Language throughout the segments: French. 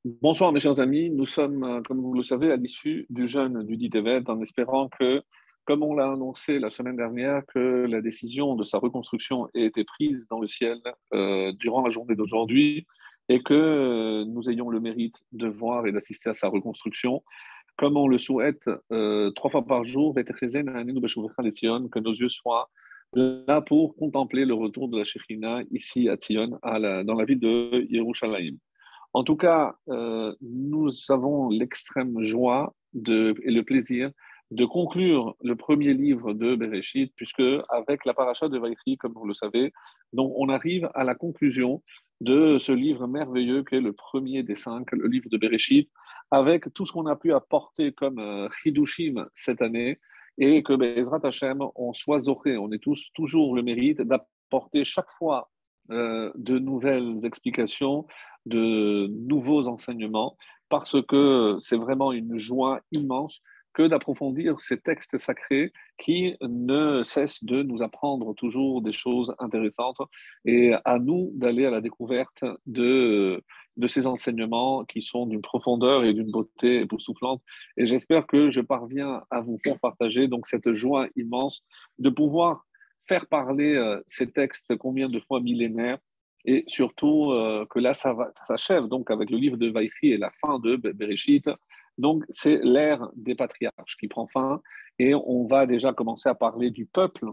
Bonsoir mes chers amis, nous sommes, comme vous le savez, à l'issue du jeûne du dit Tevet, en espérant que, comme on l'a annoncé la semaine dernière, que la décision de sa reconstruction ait été prise dans le ciel durant la journée d'aujourd'hui et que nous ayons le mérite de voir et d'assister à sa reconstruction, comme on le souhaite 3 fois par jour, que nos yeux soient là pour contempler le retour de la Shekhinah ici à Tzion, dans la ville de Yerushalayim. En tout cas, nous avons l'extrême joie et le plaisir de conclure le premier livre de Bereshit, puisque avec la paracha de Vaïchi, comme vous le savez, donc on arrive à la conclusion de ce livre merveilleux qui est le premier des 5, le livre de Bereshit, avec tout ce qu'on a pu apporter comme chidushim cette année, et que Bezrat Hashem, on soit zoché, on ait tous toujours le mérite d'apporter chaque fois de nouvelles explications, de nouveaux enseignements, parce que c'est vraiment une joie immense que d'approfondir ces textes sacrés qui ne cessent de nous apprendre toujours des choses intéressantes et à nous d'aller à la découverte de ces enseignements qui sont d'une profondeur et d'une beauté époustouflante. Et j'espère que je parviens à vous faire partager donc cette joie immense de pouvoir faire parler ces textes combien de fois millénaires et surtout que là, ça s'achève donc avec le livre de Vaïchi et la fin de Bereshit. Donc, c'est l'ère des patriarches qui prend fin et on va déjà commencer à parler du peuple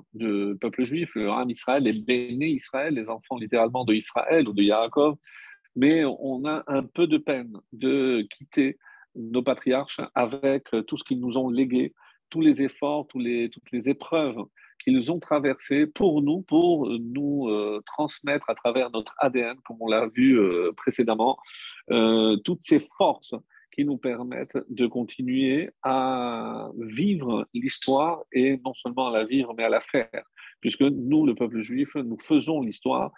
juif, le Ham Israël, les béné Israël, les enfants littéralement de Israël ou de Yaakov. Mais on a un peu de peine de quitter nos patriarches avec tout ce qu'ils nous ont légué, tous les efforts, toutes les épreuves qu'ils ont traversées pour nous transmettre à travers notre ADN, comme on l'a vu précédemment, toutes ces forces qui nous permettent de continuer à vivre l'histoire et non seulement à la vivre, mais à la faire. Puisque nous, le peuple juif, nous faisons l'histoire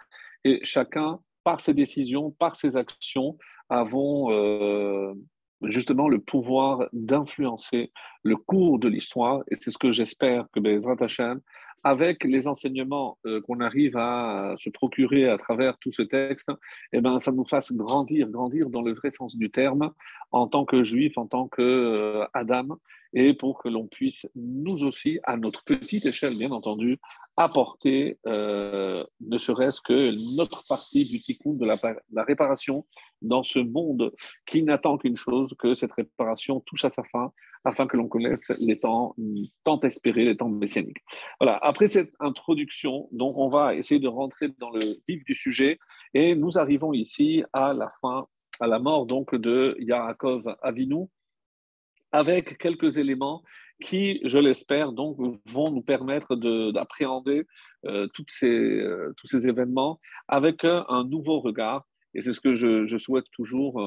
et chacun, par ses décisions, par ses actions, avons justement le pouvoir d'influencer le cours de l'histoire. Et c'est ce que j'espère que Bezrat Hashem, avec les enseignements qu'on arrive à se procurer à travers tout ce texte, eh ben, ça nous fasse grandir dans le vrai sens du terme, en tant que juif, en tant que Adam, et pour que l'on puisse, nous aussi, à notre petite échelle, bien entendu, apporter ne serait-ce que notre partie du tikkun, de la réparation dans ce monde qui n'attend qu'une chose, que cette réparation touche à sa fin, afin que l'on connaisse les temps tant espérés, les temps messianiques. Voilà, après cette introduction, donc on va essayer de rentrer dans le vif du sujet, et nous arrivons ici à la fin, à la mort donc de Yaakov Avinu, avec quelques éléments qui, je l'espère, donc vont nous permettre d'appréhender tous ces événements avec un nouveau regard. Et c'est ce que je souhaite toujours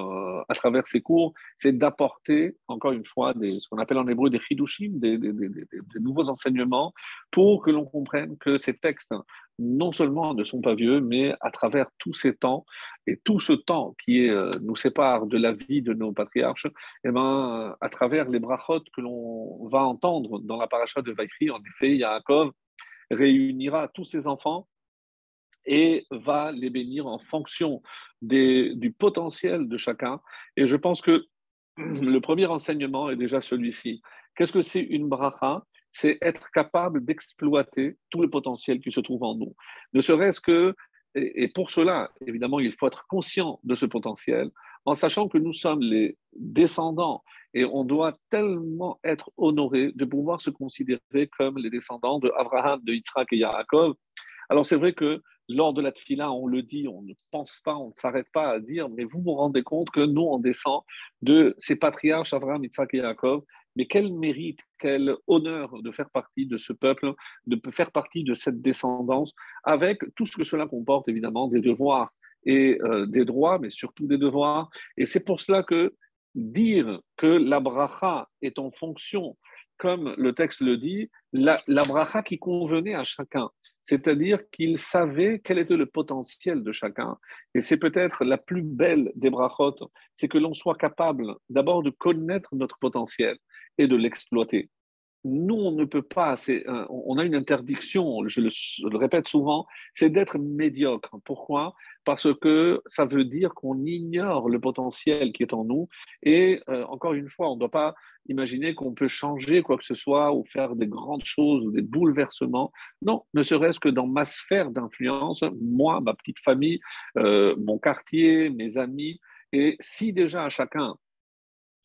à travers ces cours, c'est d'apporter, encore une fois, ce qu'on appelle en hébreu des chidushim, des nouveaux enseignements, pour que l'on comprenne que ces textes, non seulement ne sont pas vieux, mais à travers tous ces temps, et tout ce temps qui nous sépare de la vie de nos patriarches, eh ben, à travers les brachot que l'on va entendre dans la paracha de Vaïchi, en effet, Yaakov réunira tous ses enfants et va les bénir en fonction du potentiel de chacun. Et je pense que le premier enseignement est déjà celui-ci. Qu'est-ce que c'est une bracha? C'est être capable d'exploiter tout le potentiel qui se trouve en nous. Ne serait-ce que, et pour cela, évidemment, il faut être conscient de ce potentiel, en sachant que nous sommes les descendants et on doit tellement être honorés de pouvoir se considérer comme les descendants de Abraham, de Yitzhak et Yaakov. Alors c'est vrai que lors de la tefila, on le dit, on ne pense pas, on ne s'arrête pas à dire, mais vous vous rendez compte que nous, on descend de ces patriarches, Abraham, Isaac et Jacob, mais quel mérite, quel honneur de faire partie de ce peuple, de faire partie de cette descendance, avec tout ce que cela comporte, évidemment, des devoirs et des droits, mais surtout des devoirs. Et c'est pour cela que dire que la bracha est en fonction, comme le texte le dit, la bracha qui convenait à chacun, c'est-à-dire qu'il savait quel était le potentiel de chacun. Et c'est peut-être la plus belle des brachot, c'est que l'on soit capable d'abord de connaître notre potentiel et de l'exploiter. nous, on ne peut pas, on a une interdiction, je le répète souvent, c'est d'être médiocre. Pourquoi? Parce que ça veut dire qu'on ignore le potentiel qui est en nous. Et encore une fois, on ne doit pas imaginer qu'on peut changer quoi que ce soit ou faire des grandes choses ou des bouleversements. Non, ne serait-ce que dans ma sphère d'influence, moi, ma petite famille, mon quartier, mes amis. Et si déjà chacun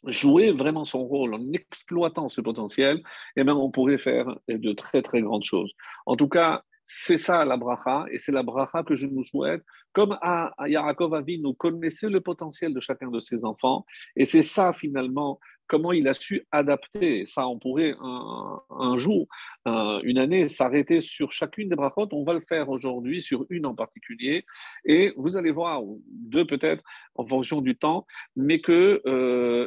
jouer vraiment son rôle en exploitant ce potentiel, eh bien, on pourrait faire de très, très grandes choses. En tout cas, c'est ça la bracha, et c'est la bracha que je nous souhaite. Comme à Yaakov Avinu connaissait le potentiel de chacun de ses enfants, et c'est ça finalement, comment il a su adapter. Ça, on pourrait un jour, une année, s'arrêter sur chacune des brachot. On va le faire aujourd'hui sur une en particulier, et vous allez voir, deux peut-être, en fonction du temps, mais que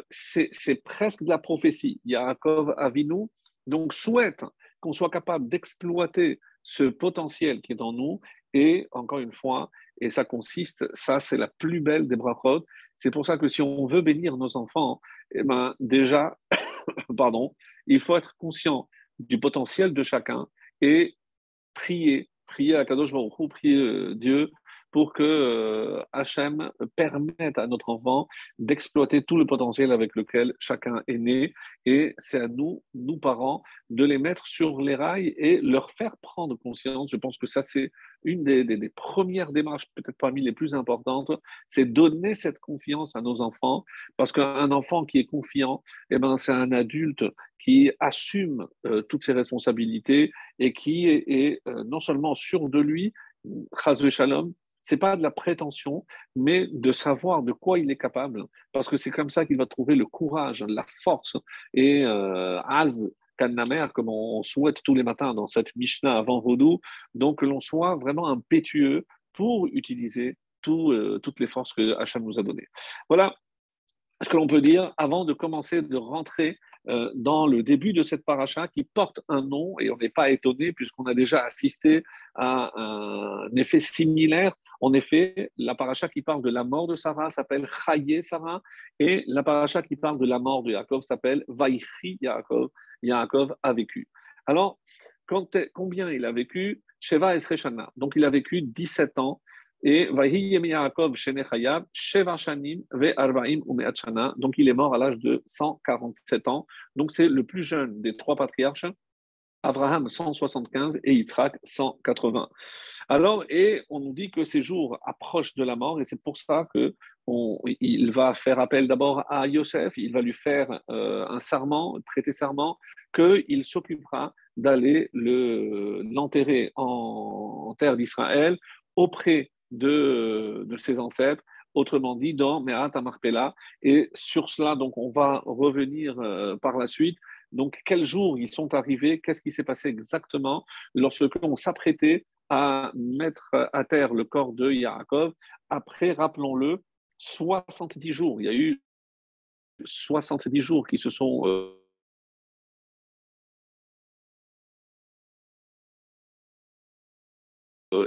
c'est presque de la prophétie. Yaakov Avinu donc souhaite qu'on soit capable d'exploiter ce potentiel qui est en nous. Et encore une fois, et ça consiste, ça c'est la plus belle des brachot. C'est pour ça que si on veut bénir nos enfants, eh ben déjà, pardon, il faut être conscient du potentiel de chacun et prier à Kadosh Baruch Hu, prier Dieu pour que Hachem permette à notre enfant d'exploiter tout le potentiel avec lequel chacun est né. Et c'est à nous, nous parents, de les mettre sur les rails et leur faire prendre conscience. Je pense que ça, c'est une des premières démarches, peut-être parmi les plus importantes, c'est donner cette confiance à nos enfants, parce qu'un enfant qui est confiant, eh ben, c'est un adulte qui assume toutes ses responsabilités et qui est non seulement sûr de lui, chas shalom, c'est pas de la prétention, mais de savoir de quoi il est capable, parce que c'est comme ça qu'il va trouver le courage, la force et az Kannamer, comme on souhaite tous les matins dans cette Mishnah avant Vodou, donc que l'on soit vraiment impétueux pour utiliser toutes les forces que Hachem nous a données. Voilà ce que l'on peut dire avant de commencer de rentrer dans le début de cette paracha qui porte un nom, et on n'est pas étonné puisqu'on a déjà assisté à un effet similaire. En effet, la paracha qui parle de la mort de Sarah s'appelle Chaye Sarah, et la paracha qui parle de la mort de Yaakov s'appelle Vaïchi Yaakov. Yaakov a vécu. Alors, combien il a vécu? Sheva Esreshana. Donc, il a vécu 17 ans. Et Vahi Yemi Yaakov Shene Chayav, Sheva Shanim Ve Arbaim Umeat Shana. Donc il est mort à l'âge de 147 ans. Donc c'est le plus jeune des trois patriarches. Abraham 175 et Yitzhak 180. Alors, et on nous dit que ces jours approchent de la mort, et c'est pour ça que il va faire appel d'abord à Yosef, il va lui faire un serment, prêter serment, qu'il s'occupera d'aller l'enterrer en terre d'Israël auprès de ses ancêtres, autrement dit dans Me'at Amarpela. Et sur cela, donc, on va revenir par la suite. Donc, quels jours ils sont arrivés, qu'est-ce qui s'est passé exactement lorsque on s'apprêtait à mettre à terre le corps de Yaakov après, rappelons-le, 70 jours. Il y a eu 70 jours qui se sont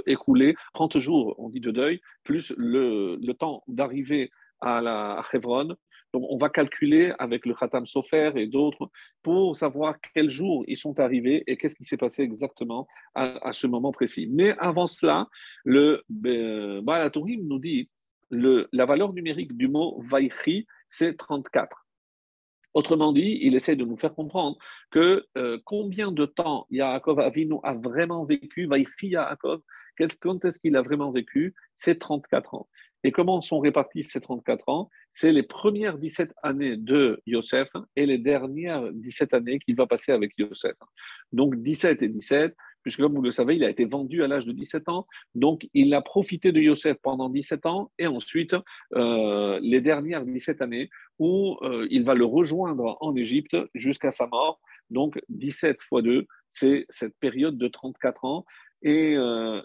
écoulés, 30 jours, on dit, de deuil, plus le temps d'arriver à Hebron. Donc, on va calculer avec le Khatam Sofer et d'autres pour savoir quels jours ils sont arrivés et qu'est-ce qui s'est passé exactement à ce moment précis. Mais avant cela, le Baal HaTurim nous dit la valeur numérique du mot Vaïchi, c'est 34. Autrement dit, il essaie de nous faire comprendre que combien de temps Yaakov Avinu a vraiment vécu, Vaïchi Yaakov, quand est-ce qu'il a vraiment vécu? C'est 34 ans. Et comment sont répartis ces 34 ans? C'est les premières 17 années de Yosef et les dernières 17 années qu'il va passer avec Yosef. Donc 17 et 17, puisque comme vous le savez, il a été vendu à l'âge de 17 ans, donc il a profité de Yosef pendant 17 ans et ensuite les dernières 17 années où il va le rejoindre en Égypte jusqu'à sa mort. Donc 17 fois 2, c'est cette période de 34 ans. Et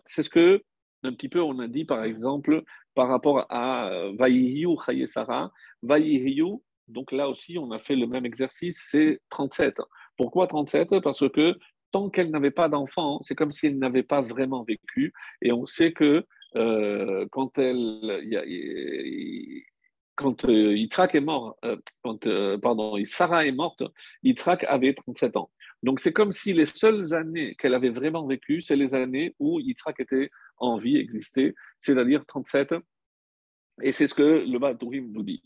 c'est ce que, un petit peu, on a dit par exemple par rapport à Vaïhiyu Chaye Sarah. Vaïhiyu, donc là aussi, on a fait le même exercice, c'est 37. Pourquoi 37? Parce que tant qu'elle n'avait pas d'enfant, c'est comme si elle n'avait pas vraiment vécu. Et on sait que quand quand Yitzhak est mort, pardon, Sarah est morte, Yitzhak avait 37 ans. Donc, c'est comme si les seules années qu'elle avait vraiment vécues, c'est les années où Yitzhak était en vie, existait, c'est-à-dire 37. Et c'est ce que le Baal-Tourim nous dit.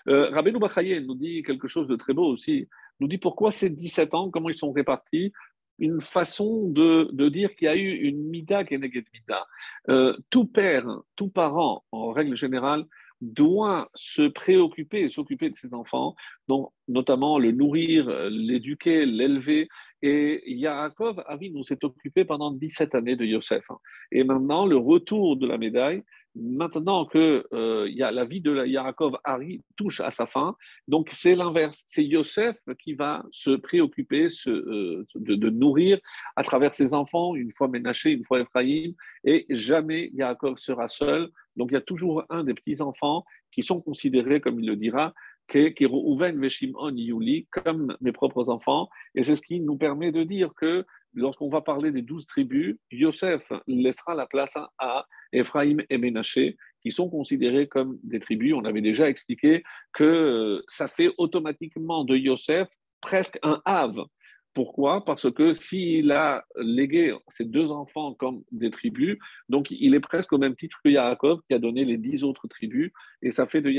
Rabbeinu Bachaye nous dit quelque chose de très beau aussi. Nous dit pourquoi ces 17 ans, comment ils sont répartis. Une façon de dire qu'il y a eu une mida keneged mida. Tout père, tout parent, en règle générale, doit se préoccuper et s'occuper de ses enfants, donc notamment le nourrir, l'éduquer, l'élever. Et Yaakov Avinu s'est occupé pendant 17 années de Yosef. Et maintenant, le retour de la médaille, maintenant que la vie de Yaakov touche à sa fin, donc c'est l'inverse. C'est Yosef qui va se préoccuper de nourrir à travers ses enfants, une fois Ménaché, une fois Ephraïm, et jamais Yaakov sera seul. Donc il y a toujours un des petits-enfants qui sont considérés, comme il le dira, qui Reuven Veshimon Yuli, comme mes propres enfants. Et c'est ce qui nous permet de dire que lorsqu'on va parler des 12 tribus, Yosef laissera la place à Ephraïm et Ménaché, qui sont considérés comme des tribus. On avait déjà expliqué que ça fait automatiquement de Yosef presque un Hav. Pourquoi? Parce que s'il a légué ses deux enfants comme des tribus, donc il est presque au même titre que Yaakov qui a donné les 10 autres tribus, et ça fait de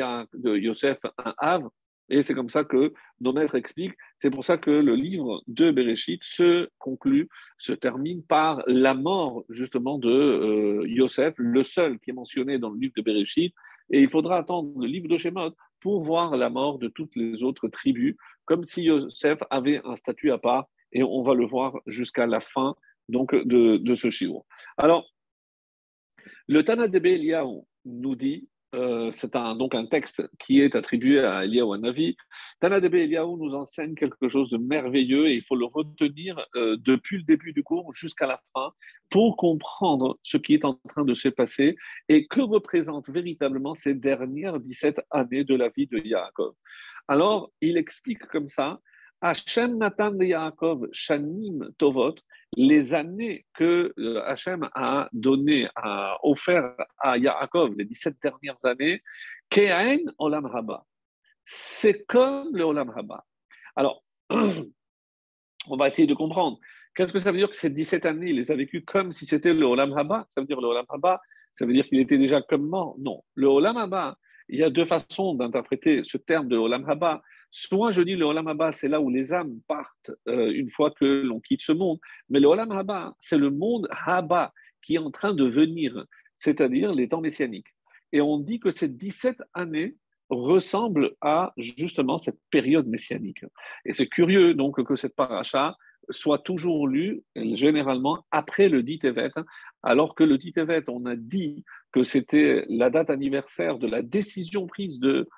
Yosef un Hav. Et c'est comme ça que nos maîtres expliquent. C'est pour ça que le livre de Bereshit se conclut, se termine par la mort justement de Yosef, le seul qui est mentionné dans le livre de Bereshit. Et il faudra attendre le livre de Shemot pour voir la mort de toutes les autres tribus, comme si Yosef avait un statut à part. Et on va le voir jusqu'à la fin donc, de ce shiur. Alors, le Tana de Eliyahu nous dit, c'est donc un texte qui est attribué à Eliyahu Hanavi. Tana de Eliyahu nous enseigne quelque chose de merveilleux et il faut le retenir depuis le début du cours jusqu'à la fin pour comprendre ce qui est en train de se passer et que représentent véritablement ces dernières 17 années de la vie de Yaakov. Alors, il explique comme ça, Hachem Natan de Yaakov Shanim Tovot, les années que Hachem a donné, a offert à Yaakov, les 17 dernières années, Ke'en Olam Haba. C'est comme le Olam Haba. Alors, on va essayer de comprendre. Qu'est-ce que ça veut dire que ces 17 années, il les a vécues comme si c'était le Olam Haba? Ça veut dire le Olam Haba, ça veut dire qu'il était déjà comme mort? Non. Le Olam Haba, il y a deux façons d'interpréter ce terme de Olam Haba. Soit je dis le Olam Haba, c'est là où les âmes partent une fois que l'on quitte ce monde. Mais le Olam Haba, c'est le monde Haba qui est en train de venir, c'est-à-dire les temps messianiques. Et on dit que ces 17 années ressemblent à justement cette période messianique. Et c'est curieux donc que cette paracha soit toujours lue généralement après le dit Tevet, alors que le dit Tevet, on a dit que c'était la date anniversaire de la décision prise de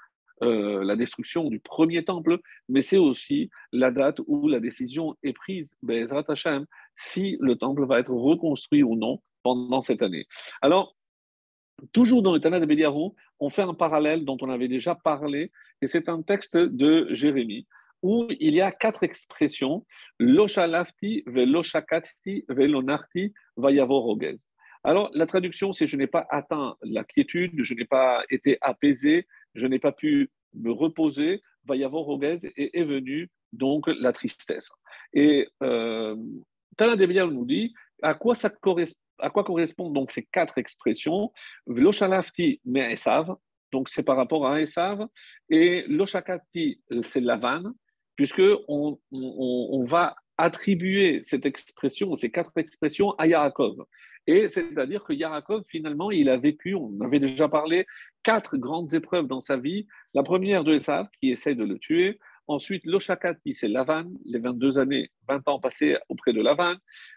la destruction du premier temple, mais c'est aussi la date où la décision est prise, Be'ezrat Hashem, si le temple va être reconstruit ou non pendant cette année. Alors, toujours dans le Tana de Beliaru, on fait un parallèle dont on avait déjà parlé, et c'est un texte de Jérémie, où il y a 4 expressions, lo shalafti, velo shakati, velo narti, vayavo rogez. Alors, la traduction, c'est je n'ai pas atteint la quiétude, je n'ai pas été apaisé, je n'ai pas pu me reposer, vayavo rogez, et est venue donc la tristesse. Et Tana de Beliaru nous dit à quoi correspondent donc ces 4 expressions? Velo shalafti me Esav, donc c'est par rapport à Esav, et lo shakati, c'est Lavan, puisque on va attribuer cette expression, ces 4 expressions à Yaakov. Et c'est-à-dire que Yaakov, finalement, il a vécu, on avait déjà parlé, 4 grandes épreuves dans sa vie. La première de Esav, qui essaie de le tuer. Ensuite, l'Oshakati, c'est Lavan, les 22 années, 20 ans passés auprès de Lavan.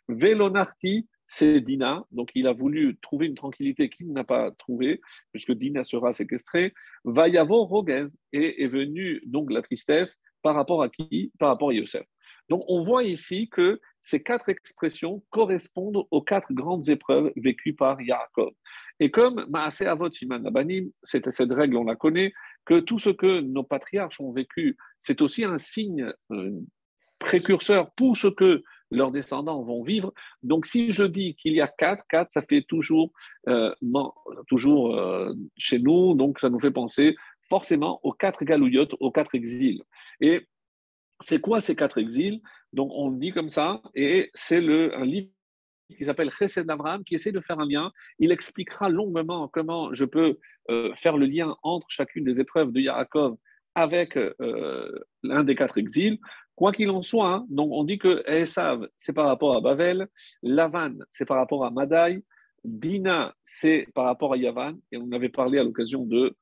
Velonarti, c'est Dina, donc il a voulu trouver une tranquillité qu'il n'a pas trouvée, puisque Dina sera séquestrée. Vayavo Rogez, et est venue donc la tristesse par rapport à qui? Par rapport à Yosef. Donc on voit ici que ces 4 expressions correspondent aux 4 grandes épreuves vécues par Yaakov. Et comme Maaseh Avot Siman Abanim, cette règle on la connaît, que tout ce que nos patriarches ont vécu, c'est aussi un signe précurseur pour ce que leurs descendants vont vivre. Donc, si je dis qu'il y a 4, 4, ça fait toujours, chez nous, donc ça nous fait penser forcément aux 4 galouillottes, aux 4 exils. Et C'est quoi ces 4 exils? Donc, on le dit comme ça, et c'est un livre qui s'appelle Chesed d'Abraham, qui essaie de faire un lien. Il expliquera longuement comment je peux faire le lien entre chacune des épreuves de Yaakov avec l'un des 4 exils. Quoi qu'il en soit, hein, donc on dit que Esav, c'est par rapport à Bavel, Lavan, c'est par rapport à Madaï, Dina, c'est par rapport à Yavan, et on avait parlé à l'occasion de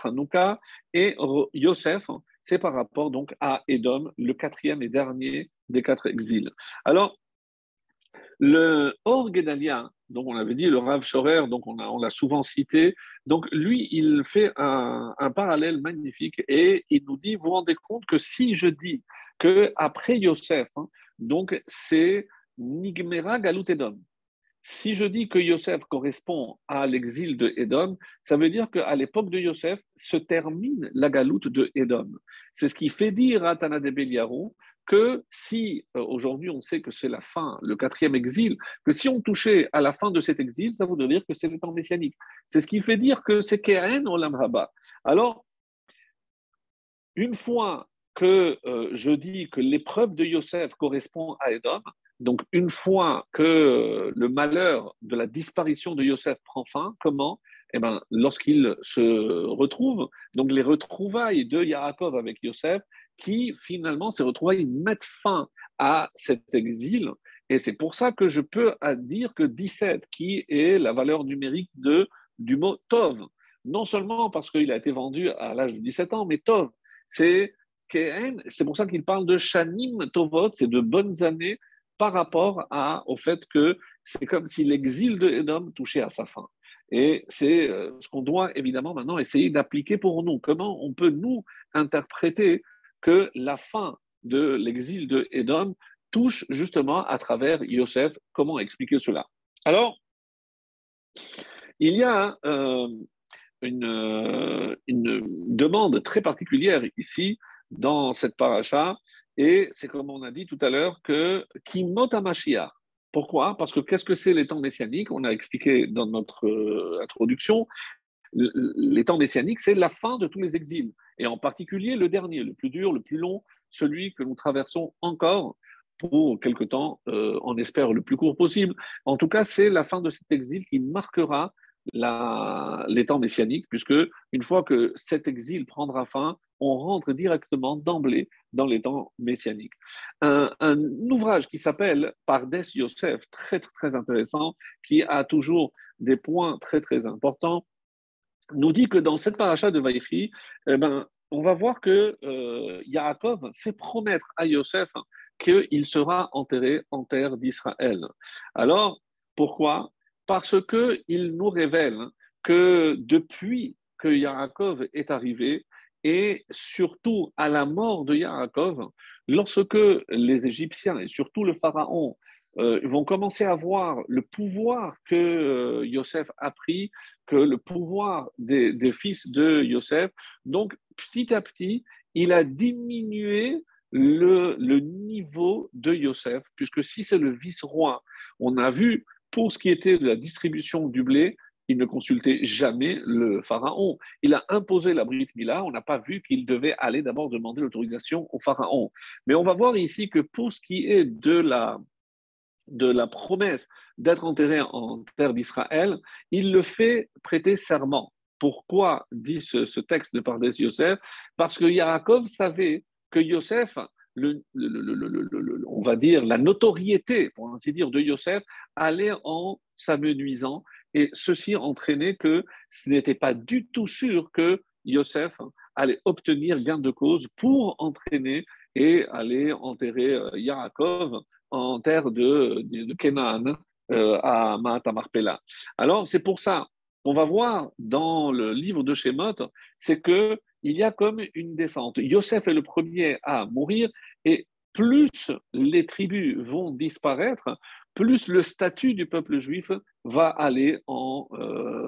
Hanouka, et Yosef, c'est par rapport donc à Édom, le 4e et dernier des 4 exils. Alors, le Or Gedalia, donc on avait dit le Rav Shorer, donc on l'a souvent cité, donc lui, il fait un parallèle magnifique et il nous dit, vous vous rendez compte que si je dis que après Yosef, hein, donc c'est Nigmera Galut Edom. Si je dis que Yosef correspond à l'exil de Édom, ça veut dire qu'à l'époque de Yosef se termine la galoute de Édom. C'est ce qui fait dire à Tana de Beliarou que si aujourd'hui on sait que c'est la fin, le 4e exil, que si on touchait à la fin de cet exil, ça voudrait dire que c'est le temps messianique. C'est ce qui fait dire que c'est Keren Olam Haba. Alors, une fois que je dis que l'épreuve de Yosef correspond à Édom, donc une fois que le malheur de la disparition de Yosef prend fin, comment? Eh ben, lorsqu'il se retrouve, donc les retrouvailles de Yaakov avec Yosef, qui finalement, ces retrouvailles mettent fin à cet exil. Et c'est pour ça que je peux dire que 17, qui est la valeur numérique du mot Tov, non seulement parce qu'il a été vendu à l'âge de 17 ans, mais Tov, c'est pour ça qu'il parle de Shanim Tovot, c'est de bonnes années par rapport au fait que c'est comme si l'exil de Edom touchait à sa fin. Et c'est ce qu'on doit évidemment maintenant essayer d'appliquer pour nous. Comment on peut nous interpréter que la fin de l'exil de Edom touche justement à travers Yosef? Comment expliquer cela? Alors, il y a une demande très particulière ici dans cette paracha, et c'est comme on a dit tout à l'heure que Kimot HaMashiach. Pourquoi? Parce que qu'est-ce que c'est les temps messianiques? On a expliqué dans notre introduction, les temps messianiques, c'est la fin de tous les exils, et en particulier le dernier, le plus dur, le plus long, celui que nous traversons encore pour quelque temps, on espère le plus court possible. En tout cas, c'est la fin de cet exil qui marquera les temps messianiques, puisque une fois que cet exil prendra fin, on rentre directement d'emblée dans les temps messianiques. Un ouvrage qui s'appelle Pardes Yosef, très, très intéressant, qui a toujours des points très, très importants, nous dit que dans cette paracha de Vaïchi, on va voir que Yaakov fait promettre à Yosef qu'il sera enterré en terre d'Israël. Alors, pourquoi? Parce qu'il nous révèle que depuis que Yaakov est arrivé, et surtout à la mort de Yaakov, lorsque les Égyptiens et surtout le Pharaon vont commencer à voir le pouvoir que Yosef a pris, que le pouvoir des fils de Yosef, donc petit à petit, il a diminué le niveau de Yosef, puisque si c'est le vice-roi, on a vu pour ce qui était de la distribution du blé, il ne consultait jamais le pharaon. Il a imposé la Brit Mila, on n'a pas vu qu'il devait aller d'abord demander l'autorisation au pharaon. Mais on va voir ici que pour ce qui est de la promesse d'être enterré en terre d'Israël, il le fait prêter serment. Pourquoi dit ce texte de Pardes Yosef? Parce que Yaakov savait que Yosef, on va dire la notoriété, pour ainsi dire, de Yosef allait en s'amenuisant, et ceci entraînait que ce n'était pas du tout sûr que Yosef allait obtenir gain de cause pour entraîner et aller enterrer Yaakov en terre de Canaan à Maatamarpela. Alors, c'est pour ça qu'on va voir dans le livre de Shemot, c'est qu'il y a comme une descente. Yosef est le premier à mourir, et plus les tribus vont disparaître, plus le statut du peuple juif va aller en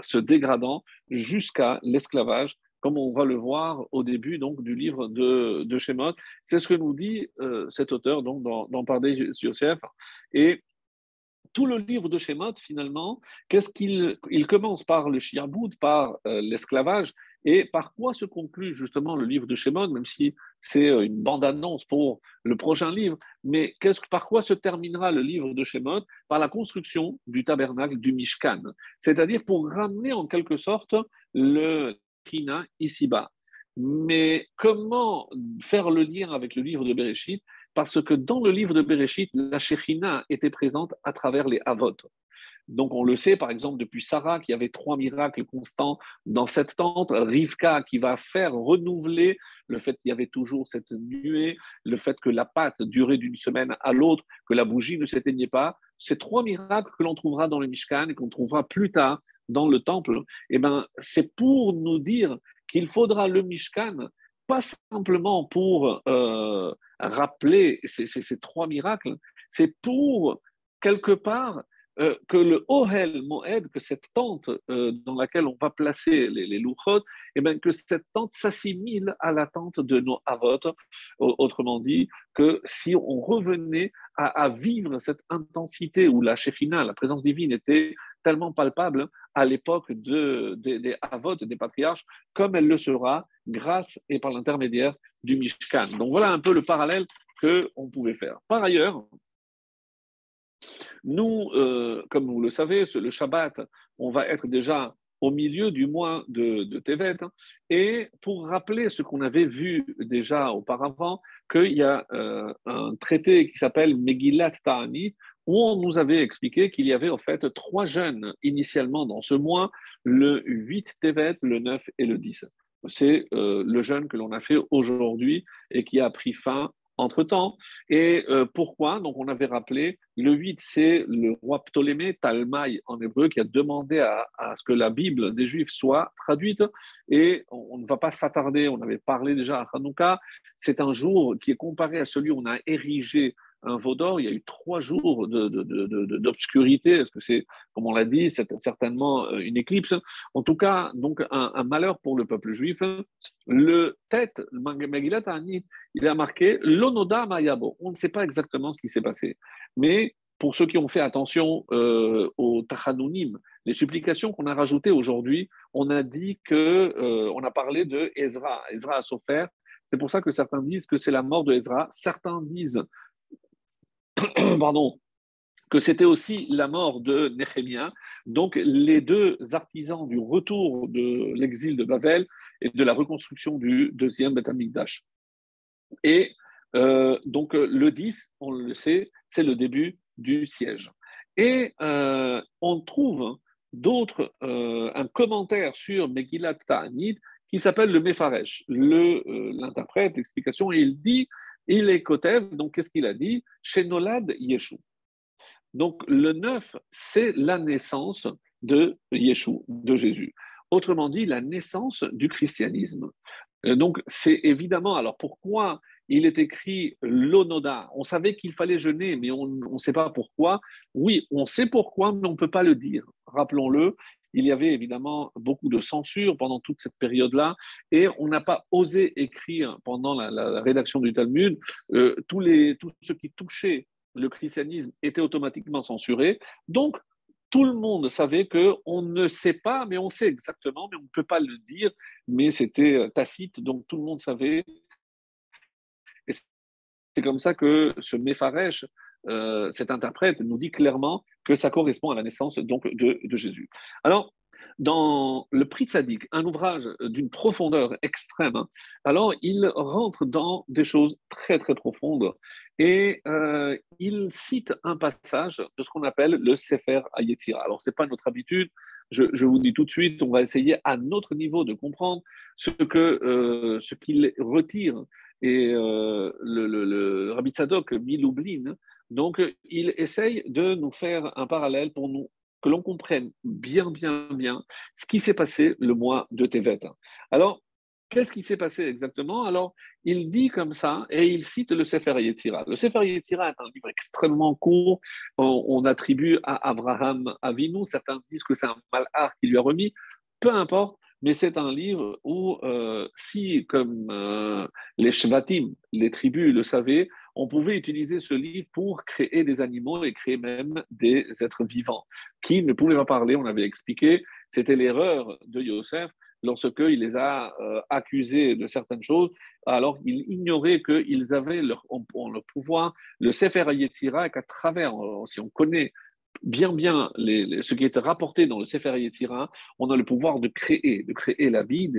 se dégradant jusqu'à l'esclavage, comme on va le voir au début donc, du livre de Shemot. C'est ce que nous dit cet auteur donc, dans Pardes Yosef. Et tout le livre de Shemot, finalement, qu'est-ce qu'il commence par le shi'aboud, par l'esclavage, et par quoi se conclut justement le livre de Shemot, même si c'est une bande-annonce pour le prochain livre, mais par quoi se terminera le livre de Shemot? Par la construction du tabernacle du Mishkan, c'est-à-dire pour ramener en quelque sorte le China ici-bas. Mais comment faire le lien avec le livre de Bereshit? Parce que dans le livre de Bereshit, la Shekhinah était présente à travers les Havot. Donc on le sait, par exemple, depuis Sarah, qui avait 3 miracles constants dans cette tente, Rivka, qui va faire renouveler le fait qu'il y avait toujours cette nuée, le fait que la pâte durait d'une semaine à l'autre, que la bougie ne s'éteignait pas. Ces 3 miracles que l'on trouvera dans le Mishkan et qu'on trouvera plus tard dans le temple, eh ben, c'est pour nous dire qu'il faudra le Mishkan, pas simplement pour rappeler ces 3 miracles, c'est pour quelque part que le Ohel Moed, que cette tente dans laquelle on va placer les louchot, eh bien, que cette tente s'assimile à la tente de nos avot. Autrement dit, que si on revenait à vivre cette intensité où la Shekhinah, la présence divine, était tellement palpable à l'époque des avot, des patriarches, comme elle le sera grâce et par l'intermédiaire du Mishkan. Donc voilà un peu le parallèle qu'on pouvait faire. Par ailleurs, nous, comme vous le savez, le Shabbat, on va être déjà au milieu du mois de Tevet. Et pour rappeler ce qu'on avait vu déjà auparavant, qu'il y a un traité qui s'appelle Megillat Ta'anit, où on nous avait expliqué qu'il y avait en fait 3 jeûnes initialement dans ce mois, le 8 Tevet, le 9 et le 10. C'est le jeûne que l'on a fait aujourd'hui et qui a pris fin entre-temps. Et pourquoi? Donc, on avait rappelé, le 8, c'est le roi Ptolémée, Talmaï en hébreu, qui a demandé à ce que la Bible des Juifs soit traduite. Et on ne va pas s'attarder, on avait parlé déjà à Hanouka, c'est un jour qui est comparé à celui où on a érigé un veau d'or. Il y a eu 3 jours d'obscurité. Est-ce que c'est, comme on l'a dit, c'est certainement une éclipse? En tout cas, donc un malheur pour le peuple juif. Le tête, le Megillat Ta'anit, il a marqué l'onoda mayabo. On ne sait pas exactement ce qui s'est passé. Mais pour ceux qui ont fait attention aux tachanunim, les supplications qu'on a rajoutées aujourd'hui, on a dit on a parlé de Ezra. Ezra a souffert. C'est pour ça que certains disent que c'est la mort de Ezra. Certains disent, pardon, que c'était aussi la mort de Néhémia. Donc, les 2 artisans du retour de l'exil de Babel et de la reconstruction du deuxième Beth Amikdash. Et donc, le 10, on le sait, c'est le début du siège. Et on trouve un commentaire sur Megillat Ta'anit qui s'appelle le Mefaresh, l'interprète, l'explication, et il est Kotev, donc qu'est-ce qu'il a dit? Shenolad Yeshu. Donc, le 9, c'est la naissance de Yeshua, de Jésus. Autrement dit, la naissance du christianisme. Donc, c'est évidemment, alors pourquoi il est écrit l'onoda? On savait qu'il fallait jeûner, mais on ne sait pas pourquoi. Oui, on sait pourquoi, mais on ne peut pas le dire. Rappelons-le, il y avait évidemment beaucoup de censure pendant toute cette période-là, et on n'a pas osé écrire pendant la rédaction du Talmud tout ce qui touchait le christianisme était automatiquement censuré. Donc, tout le monde savait qu'on ne sait pas, mais on sait exactement, mais on ne peut pas le dire, mais c'était tacite, donc tout le monde savait. Et c'est comme ça que ce Mépharesh, cet interprète, nous dit clairement que ça correspond à la naissance donc, de Jésus. Alors, dans le Pri Tzadik, un ouvrage d'une profondeur extrême, alors il rentre dans des choses très très profondes et il cite un passage de ce qu'on appelle le Sefer HaYetzira. Alors c'est pas notre habitude, je vous dis tout de suite, on va essayer à notre niveau de comprendre ce qu'il retire et le Rabbi Tzadok Miloublin. Donc il essaye de nous faire un parallèle pour nous que l'on comprenne bien ce qui s'est passé le mois de Tevet. Alors, qu'est-ce qui s'est passé exactement? Alors, il dit comme ça, et il cite le Sefer Yetzira. Le Sefer Yetzira est un livre extrêmement court. On attribue à Abraham Avinu. Certains disent que c'est un malhar qui lui a remis. Peu importe, mais c'est un livre où, si, comme les Shvatim, les tribus le savaient, on pouvait utiliser ce livre pour créer des animaux et créer même des êtres vivants qui ne pouvaient pas parler. On avait expliqué, c'était l'erreur de Yosef lorsqu'il les a accusés de certaines choses, alors il ignorait qu'ils avaient leur pouvoir, le Sefer Yetzira, qu'à travers, si on connaît bien ce qui est rapporté dans le Sefer Yetzira, on a le pouvoir de créer la vie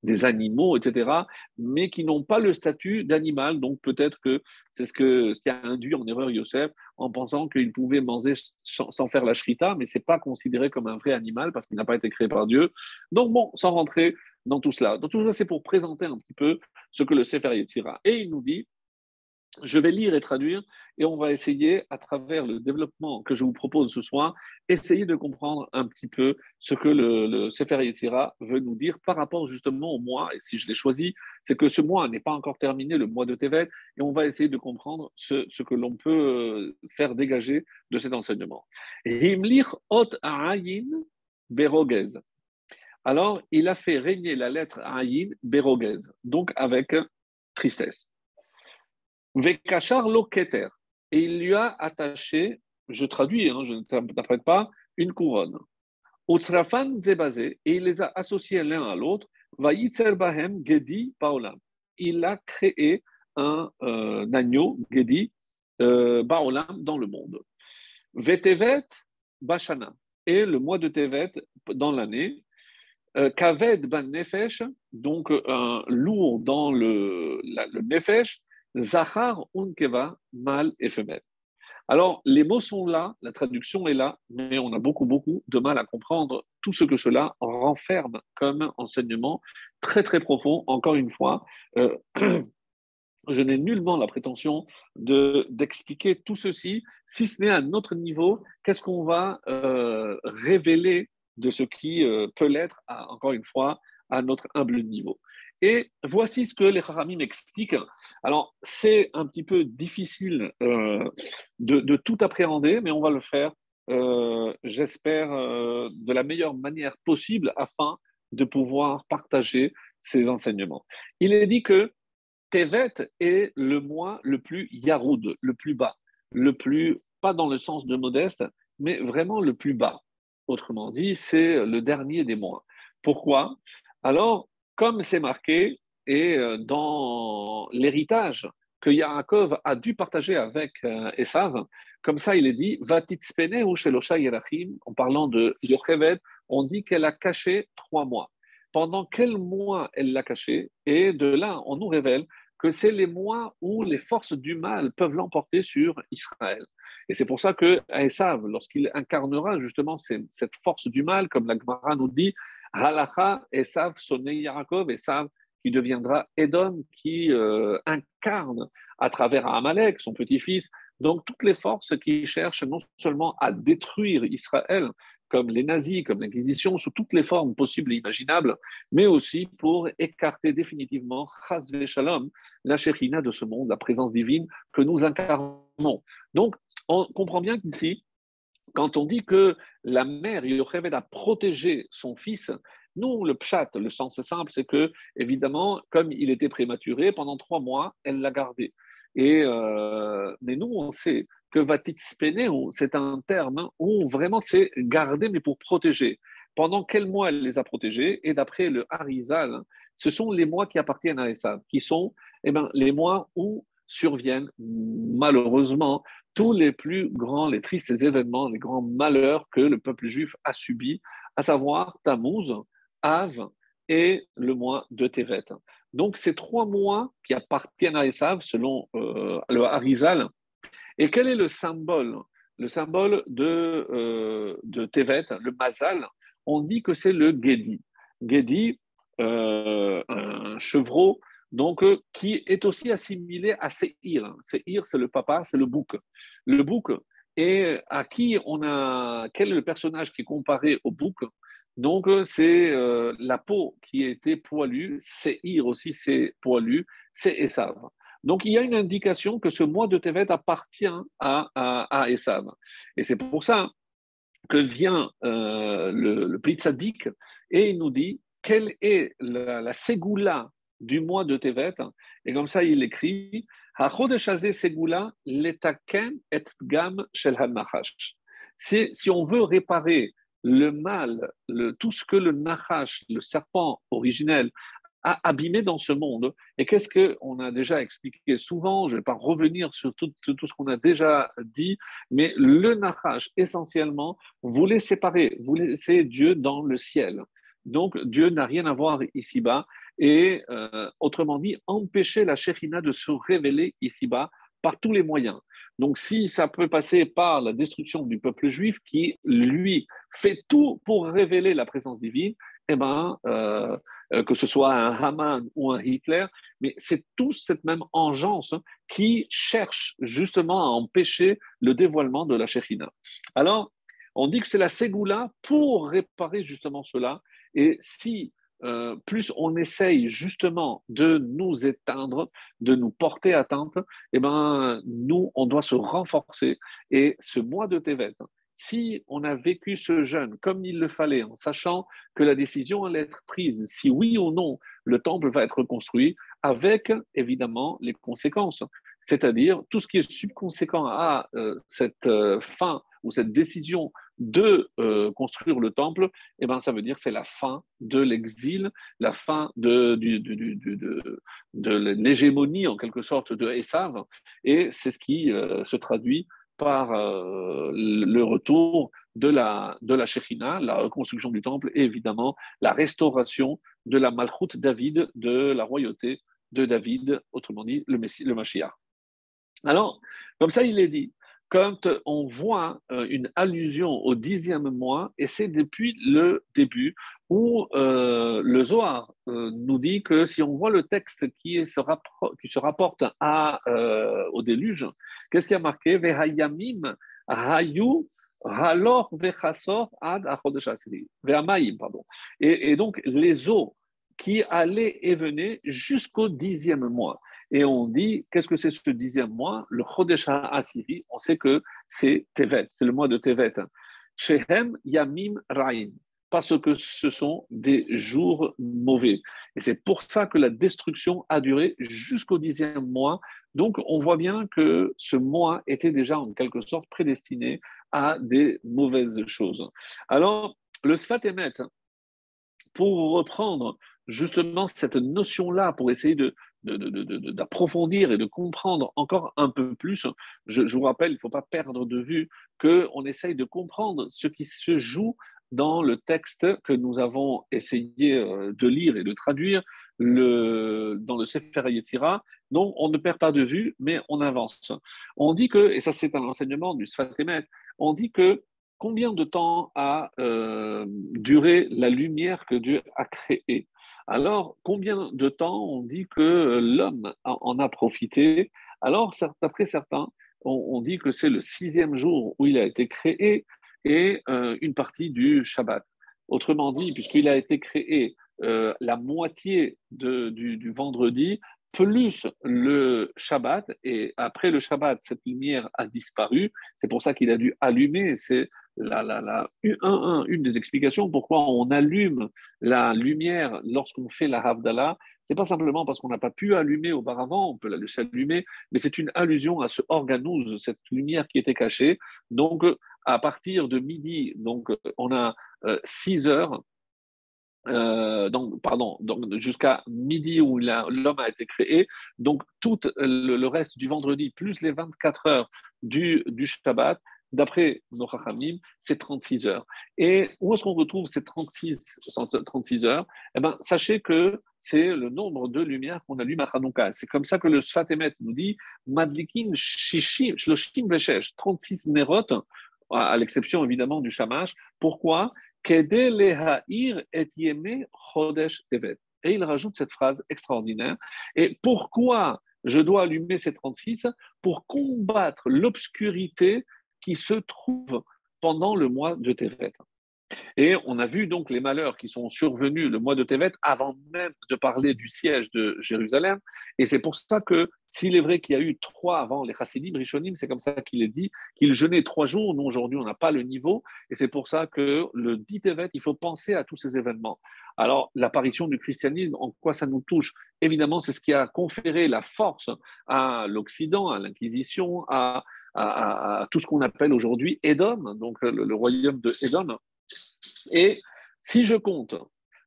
des animaux, etc., mais qui n'ont pas le statut d'animal. Donc peut-être que c'est ce qui a induit en erreur Yosef en pensant qu'il pouvait manger sans faire la shrita, mais ce n'est pas considéré comme un vrai animal parce qu'il n'a pas été créé par Dieu. Donc bon, sans rentrer dans tout cela. Donc tout ça, c'est pour présenter un petit peu ce que le Sefer Yetzira. Et il nous dit, je vais lire et traduire et on va essayer, à travers le développement que je vous propose ce soir, essayer de comprendre un petit peu ce que le Sefer Yetzira veut nous dire par rapport justement au mois. Et si je l'ai choisi, c'est que ce mois n'est pas encore terminé, le mois de Tevet, et on va essayer de comprendre ce que l'on peut faire dégager de cet enseignement. Himlir ot ayin berogez. Alors, il a fait régner la lettre ayin berogez, donc avec tristesse. Vekachar lo keter. Et il lui a attaché, je traduis, je ne t'apprête pas, une couronne. Utsrafan zebazé, et il les a associés l'un à l'autre. Vayitzer bahem gedi baolam. Il a créé un agneau, gedi, baolam, dans le monde. Vetevet bashana. Et le mois de Tevet, dans l'année, kaved ban nefesh, donc un lourd dans le nefesh, Zachar unkeva, mâle et femelle. Alors, les mots sont là, la traduction est là, mais on a beaucoup de mal à comprendre tout ce que cela renferme comme enseignement très profond. Encore une fois, je n'ai nullement la prétention d'expliquer tout ceci, si ce n'est à notre niveau, qu'est-ce qu'on va révéler de ce qui peut l'être, encore une fois, à notre humble niveau. Et voici ce que les Chachamim expliquent. Alors, c'est un petit peu difficile de tout appréhender, mais on va le faire, j'espère, de la meilleure manière possible afin de pouvoir partager ces enseignements. Il est dit que Tevet est le mois le plus yaroud, le plus bas, le plus, pas dans le sens de modeste, mais vraiment le plus bas. Autrement dit, c'est le dernier des mois. Pourquoi? Alors, comme c'est marqué, et dans l'héritage que Yaakov a dû partager avec Esav, comme ça il est dit, Vatitspene ou Shelosha Yerachim, en parlant de Yocheved, on dit qu'elle a caché 3 mois. Pendant quel mois elle l'a caché? Et de là, on nous révèle que c'est les mois où les forces du mal peuvent l'emporter sur Israël. Et c'est pour ça que Esav, lorsqu'il incarnera justement cette force du mal, comme la Gemara nous dit, Halacha, Esav, sonné Yaakov, Esav, qui deviendra Edom, qui incarne à travers Amalek, son petit-fils, donc toutes les forces qui cherchent non seulement à détruire Israël, comme les nazis, comme l'Inquisition, sous toutes les formes possibles et imaginables, mais aussi pour écarter définitivement, chas v'shalom, la shérina de ce monde, la présence divine que nous incarnons. Donc, on comprend bien qu'ici, quand on dit que la mère Yocheved a protégé son fils, nous, le pshat, le sens simple, c'est que, évidemment, comme il était prématuré, pendant 3 mois, elle l'a gardé. Mais nous, on sait que vatitspénéo, c'est un terme où vraiment c'est garder, mais pour protéger. Pendant quels mois elle les a protégés? Et d'après le Harizal, ce sont les mois qui appartiennent à Esav, qui sont les mois où surviennent malheureusement tous les plus grands, les tristes événements, les grands malheurs que le peuple juif a subis, à savoir Tammuz, Av et le mois de Tevet. Donc, ces 3 mois qui appartiennent à Esav, selon le Harizal. Et quel est le symbole? Le symbole de Tevet, le Mazal, on dit que c'est le Gedi. Gedi, un chevreau, donc, qui est aussi assimilé à Seir. Seir, c'est le papa, c'est le bouc. Le bouc, et à qui quel est le personnage qui est comparé au bouc? Donc, c'est la peau qui était poilue, Seir aussi, c'est poilu, c'est Esav. Donc, il y a une indication que ce mois de Tevet appartient à Esav. Et c'est pour ça que vient le Pli Tzadik et il nous dit quelle est la ségoula du mois de Tevet. Et comme ça, il écrit HaChodesh hazeh segula letaken et pgam shel hanachash. Si on veut réparer le mal, tout ce que le nachash, le serpent originel, a abîmé dans ce monde. Et qu'est-ce qu'on a déjà expliqué souvent? Je ne vais pas revenir sur tout ce qu'on a déjà dit, mais le nachash, essentiellement, voulait séparer, voulait laisser Dieu dans le ciel. Donc, Dieu n'a rien à voir ici-bas. Et autrement dit, empêcher la Shekhinah de se révéler ici-bas par tous les moyens. Donc, si ça peut passer par la destruction du peuple juif qui, lui, fait tout pour révéler la présence divine, eh ben, que ce soit un Haman ou un Hitler, mais c'est tous cette même engeance qui cherche justement à empêcher le dévoilement de la Shekhinah. Alors, on dit que c'est la Ségoula pour réparer justement cela. Et si plus on essaye justement de nous éteindre, de nous porter atteinte, eh ben, nous, on doit se renforcer. Et ce mois de Tevet, si on a vécu ce jeûne comme il le fallait, en sachant que la décision allait être prise, si oui ou non le temple va être construit, avec évidemment les conséquences, c'est-à-dire tout ce qui est subconséquent à cette fin ou cette décision de construire le temple, eh ben, ça veut dire que c'est la fin de l'exil, la fin de l'hégémonie en quelque sorte de Esav, et c'est ce qui se traduit par le retour de la Shekhinah, la reconstruction du temple et évidemment la restauration de la Malchut David, de la royauté de David, autrement dit le Messie, le Mashiach. Alors, comme ça, il est dit, quand on voit une allusion au 10e mois, et c'est depuis le début, où le Zohar nous dit que si on voit le texte qui se rapporte au déluge, qu'est-ce qui a marqué? Vehayamim hayu halor vechasor ad achodesh asiri. Vehamayim, pardon. Et donc, les eaux qui allaient et venaient jusqu'au 10e mois. Et on dit, qu'est-ce que c'est ce 10e mois? Le Chodesh HaAsiri, on sait que c'est Tevet, c'est le mois de Tevet. Shehem Yamim Ra'im, parce que ce sont des jours mauvais. Et c'est pour ça que la destruction a duré jusqu'au 10e mois. Donc on voit bien que ce mois était déjà en quelque sorte prédestiné à des mauvaises choses. Alors, le Sfat Emet, pour reprendre justement cette notion-là, pour essayer d'approfondir et de comprendre encore un peu plus, je vous rappelle, il ne faut pas perdre de vue qu'on essaye de comprendre ce qui se joue dans le texte que nous avons essayé de lire et de traduire dans le Sefer Yetzira. Donc, on ne perd pas de vue, mais on avance. On dit que, et ça c'est un enseignement du Sfat Emet, on dit que combien de temps a duré la lumière que Dieu a créée? Alors, combien de temps on dit que l'homme en a profité? Alors, d'après certains, on dit que c'est le 6e jour où il a été créé et une partie du Shabbat. Autrement dit, puisqu'il a été créé la moitié du vendredi, plus une des explications pourquoi on allume la lumière lorsqu'on fait la Havdalah. C'est pas simplement parce qu'on n'a pas pu allumer auparavant, on peut la laisser allumer, mais c'est une allusion à ce organose, cette lumière qui était cachée. Donc, à partir de midi, donc, on a 6 heures. Donc jusqu'à midi où l'homme a été créé, donc tout le reste du vendredi, plus les 24 heures du Shabbat, d'après nos Chachamim, c'est 36 heures. Et où est-ce qu'on retrouve ces 36 heures? Eh bien, sachez que c'est le nombre de lumières qu'on allume à Hanouka. C'est comme ça que le Sfat Emet nous dit Madlikin Shishim, Shloshim Veshesh, 36 Nerot, à l'exception évidemment du Shamash. Pourquoi? Et il rajoute cette phrase extraordinaire. Et pourquoi je dois allumer ces 36? Pour combattre l'obscurité qui se trouve pendant le mois de Tevet. Et on a vu donc les malheurs qui sont survenus le mois de Tevet avant même de parler du siège de Jérusalem. Et c'est pour ça que s'il est vrai qu'il y a eu trois avant les Chassidim, Rishonim, c'est comme ça qu'il est dit, qu'ils jeûnaient 3 jours. Nous, aujourd'hui, on n'a pas le niveau. Et c'est pour ça que le dit Tevet, il faut penser à tous ces événements. Alors, l'apparition du christianisme, en quoi ça nous touche? Évidemment, c'est ce qui a conféré la force à l'Occident, à l'Inquisition, à tout ce qu'on appelle aujourd'hui Édom, donc le royaume de Édom. Et si je compte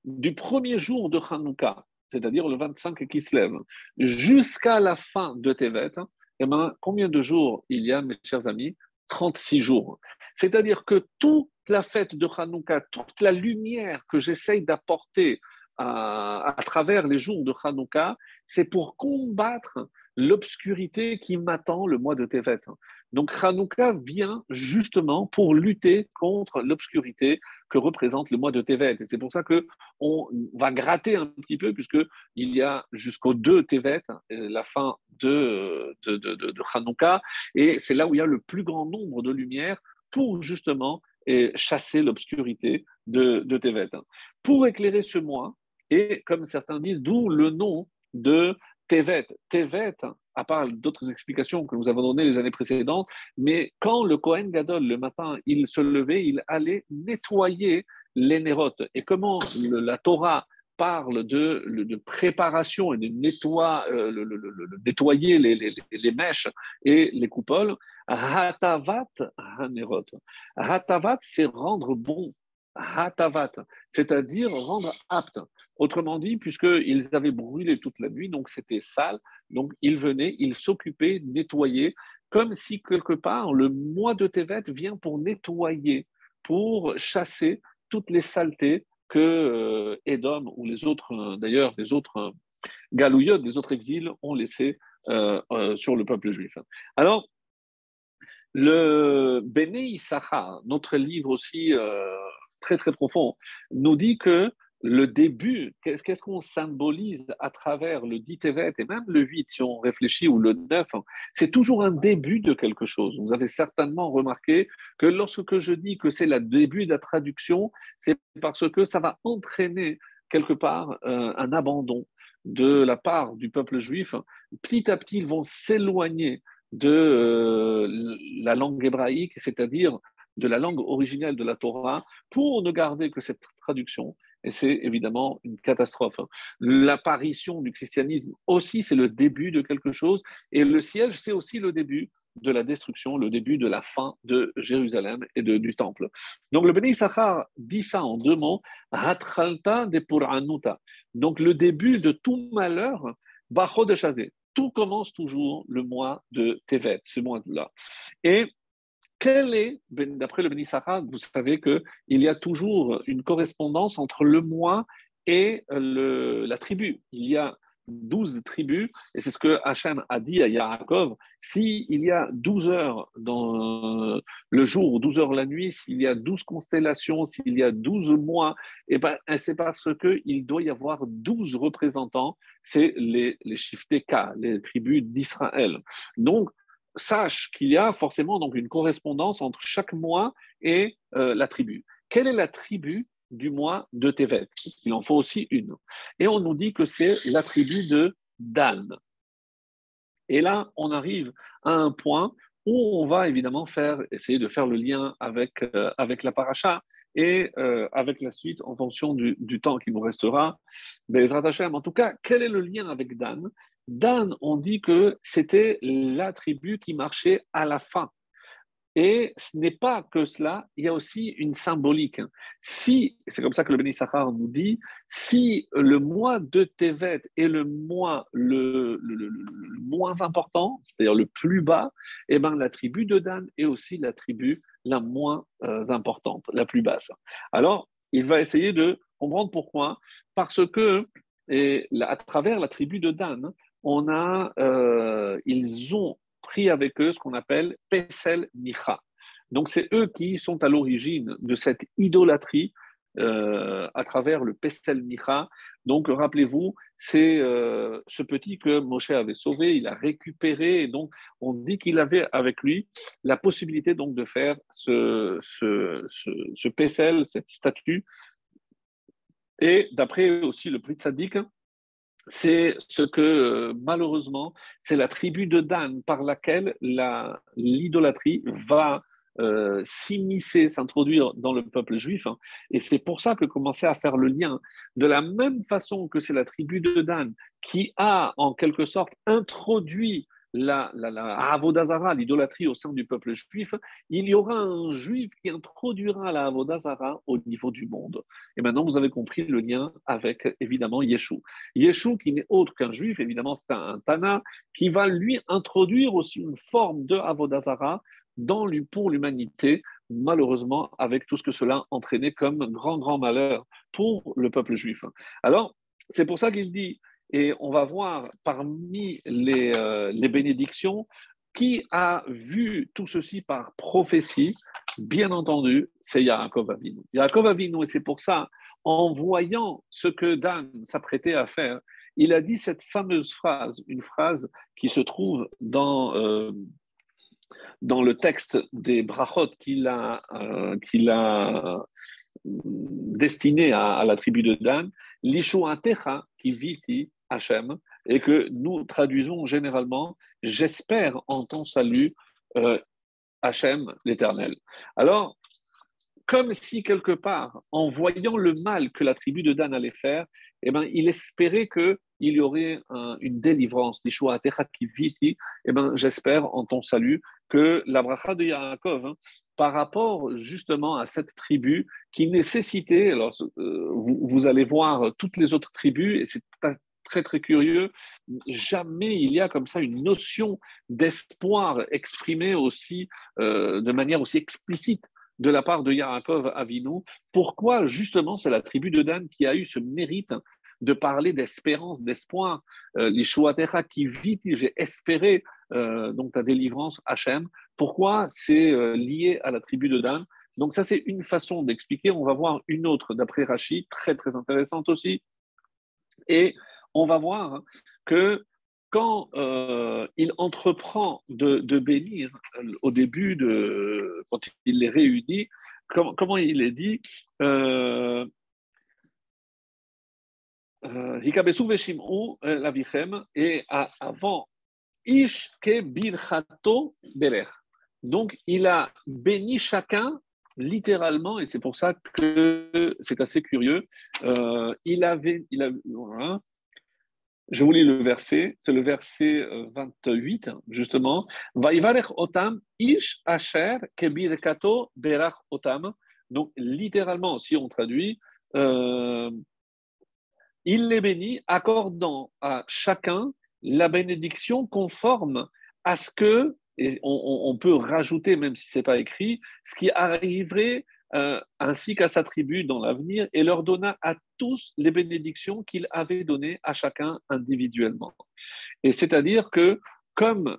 du premier jour de Hanouka, c'est-à-dire le 25 qui se lève, jusqu'à la fin de Tevet, eh ben, combien de jours il y a, mes chers amis? 36 jours. C'est-à-dire que toute la fête de Hanouka, toute la lumière que j'essaye d'apporter à travers les jours de Hanouka, c'est pour combattre l'obscurité qui m'attend le mois de Tevet. Donc Hanouka vient justement pour lutter contre l'obscurité que représente le mois de Tevet. Et c'est pour ça qu'on va gratter un petit peu, puisqu'il y a jusqu'au 2 Tevet, la fin de Hanouka, et c'est là où il y a le plus grand nombre de lumières pour justement chasser l'obscurité de Tevet. Pour éclairer ce mois, et comme certains disent, d'où le nom de Tevet. Tevet, à part d'autres explications que nous avons données les années précédentes, mais quand le Kohen Gadol, le matin, il se levait, il allait nettoyer les nérotes. Et comment la Torah parle de préparation et de nettoyer les mèches et les coupoles, Hatavat Hanerot. Hatavat, c'est rendre bon. Hatavat, c'est-à-dire rendre apte. Autrement dit, puisqu'ils avaient brûlé toute la nuit, donc c'était sale, donc ils venaient, ils s'occupaient, nettoyaient, comme si quelque part le mois de Tevet vient pour nettoyer, pour chasser toutes les saletés que Édom ou les autres, d'ailleurs, les autres galouillotes, les autres exils ont laissé sur le peuple juif. Alors, le Béné Issachar, notre livre aussi très très profond, nous dit que le début, qu'est-ce qu'on symbolise à travers le 10 Tevet et même le 8, si on réfléchit, ou le 9, c'est toujours un début de quelque chose. Vous avez certainement remarqué que lorsque je dis que c'est le début de la traduction, c'est parce que ça va entraîner quelque part un abandon de la part du peuple juif. Petit à petit, ils vont s'éloigner de la langue hébraïque, c'est-à-dire de la langue originelle de la Torah, pour ne garder que cette traduction. Et c'est évidemment une catastrophe. L'apparition du christianisme aussi, c'est le début de quelque chose. Et le siège, c'est aussi le début de la destruction, le début de la fin de Jérusalem et du temple. Donc le Béni Issachar dit ça en 2 mots, Hatralta de Puranuta. Donc le début de tout malheur, Bacho de Chazé. Tout commence toujours le mois de Tevet, ce mois-là. Et quel est, d'après le Béni Issachar, vous savez qu'il y a toujours une correspondance entre le mois et la tribu. Il y a 12 tribus, et c'est ce que Hachem a dit à Yaakov, s'il y a 12 heures dans le jour, 12 heures la nuit, s'il y a 12 constellations, s'il y a 12 mois, et ben, c'est parce qu'il doit y avoir 12 représentants, c'est les Shifteka, les tribus d'Israël. Donc, sache qu'il y a forcément donc une correspondance entre chaque mois et la tribu. Quelle est la tribu du mois de Tevet? Il en faut aussi une. Et on nous dit que c'est la tribu de Dan. Et là, on arrive à un point où on va évidemment essayer de faire le lien avec la paracha et avec la suite en fonction du temps qui nous restera. Bezrat Hashem. En tout cas, quel est le lien avec Dan? Dan, on dit que c'était la tribu qui marchait à la fin. Et ce n'est pas que cela, il y a aussi une symbolique. Si, c'est comme ça que le Béni Issachar nous dit, si le mois de Tevet est le mois le moins important, c'est-à-dire le plus bas, eh ben, la tribu de Dan est aussi la tribu la moins importante, la plus basse. Alors, il va essayer de comprendre pourquoi. Parce que, à travers la tribu de Dan, ils ont pris avec eux ce qu'on appelle Pesel Micha. Donc, c'est eux qui sont à l'origine de cette idolâtrie à travers le Pesel Micha. Donc, rappelez-vous, c'est ce petit que Moshe avait sauvé, il a récupéré, et donc on dit qu'il avait avec lui la possibilité donc de faire ce Pesel, cette statue. Et d'après aussi le Pri Tzadik, c'est ce que malheureusement, c'est la tribu de Dan par laquelle l'idolâtrie va s'immiscer, s'introduire dans le peuple juif. Hein. Et c'est pour ça que commencer à faire le lien. De la même façon que c'est la tribu de Dan qui a en quelque sorte introduit la Avodazara, l'idolâtrie au sein du peuple juif, il y aura un juif qui introduira la Avodazara au niveau du monde. Et maintenant, vous avez compris le lien avec, évidemment, Yeshua. Yeshua, qui n'est autre qu'un juif, évidemment, c'est un Tana, qui va lui introduire aussi une forme de Avodazara pour l'humanité, malheureusement, avec tout ce que cela entraînait comme grand malheur pour le peuple juif. Alors, c'est pour ça qu'il dit, et on va voir parmi les bénédictions, qui a vu tout ceci par prophétie, bien entendu, c'est Yaakov Avinu. Yaakov Avinu, et c'est pour ça, en voyant ce que Dan s'apprêtait à faire, il a dit cette fameuse phrase, une phrase qui se trouve dans le texte des brachot qu'il a destiné à la tribu de Dan, Lishuatecha qui viti Hachem, et que nous traduisons généralement j'espère en ton salut, Hachem l'Éternel. Alors, comme si quelque part, en voyant le mal que la tribu de Dan allait faire, eh ben, il espérait qu'il y aurait une délivrance. Eh ben, j'espère en ton salut que la bracha de Yaakov, hein, par rapport justement à cette tribu qui nécessitait, alors vous allez voir toutes les autres tribus, et c'est très curieux, jamais il y a comme ça une notion d'espoir exprimée aussi de manière aussi explicite de la part de Yaakov Avinu. Pourquoi justement c'est la tribu de Dan qui a eu ce mérite de parler d'espérance, d'espoir. Les Shuatecha qui vit, j'ai espéré donc ta délivrance, Hachem. Pourquoi c'est lié à la tribu de Dan? Donc ça c'est une façon d'expliquer. On va voir une autre d'après Rashi, très intéressante aussi. Et on va voir que quand il entreprend de bénir au début, quand il les réunit, comment il est dit Hikabesu veshim'u lavichem, et avant, Ish ke birchato beler. Donc, il a béni chacun littéralement, et c'est pour ça que c'est assez curieux. Voilà. Je vous lis le verset, c'est le verset 28, justement. Vaivarech otam ish asher kebirkato berach otam. Donc, littéralement, si on traduit, il les bénit, accordant à chacun la bénédiction conforme à ce que, et on peut rajouter, même si ce n'est pas écrit, ce qui arriverait ainsi qu'à sa tribu dans l'avenir, et leur donna à tous les bénédictions qu'il avait données à chacun individuellement. Et c'est-à-dire que, comme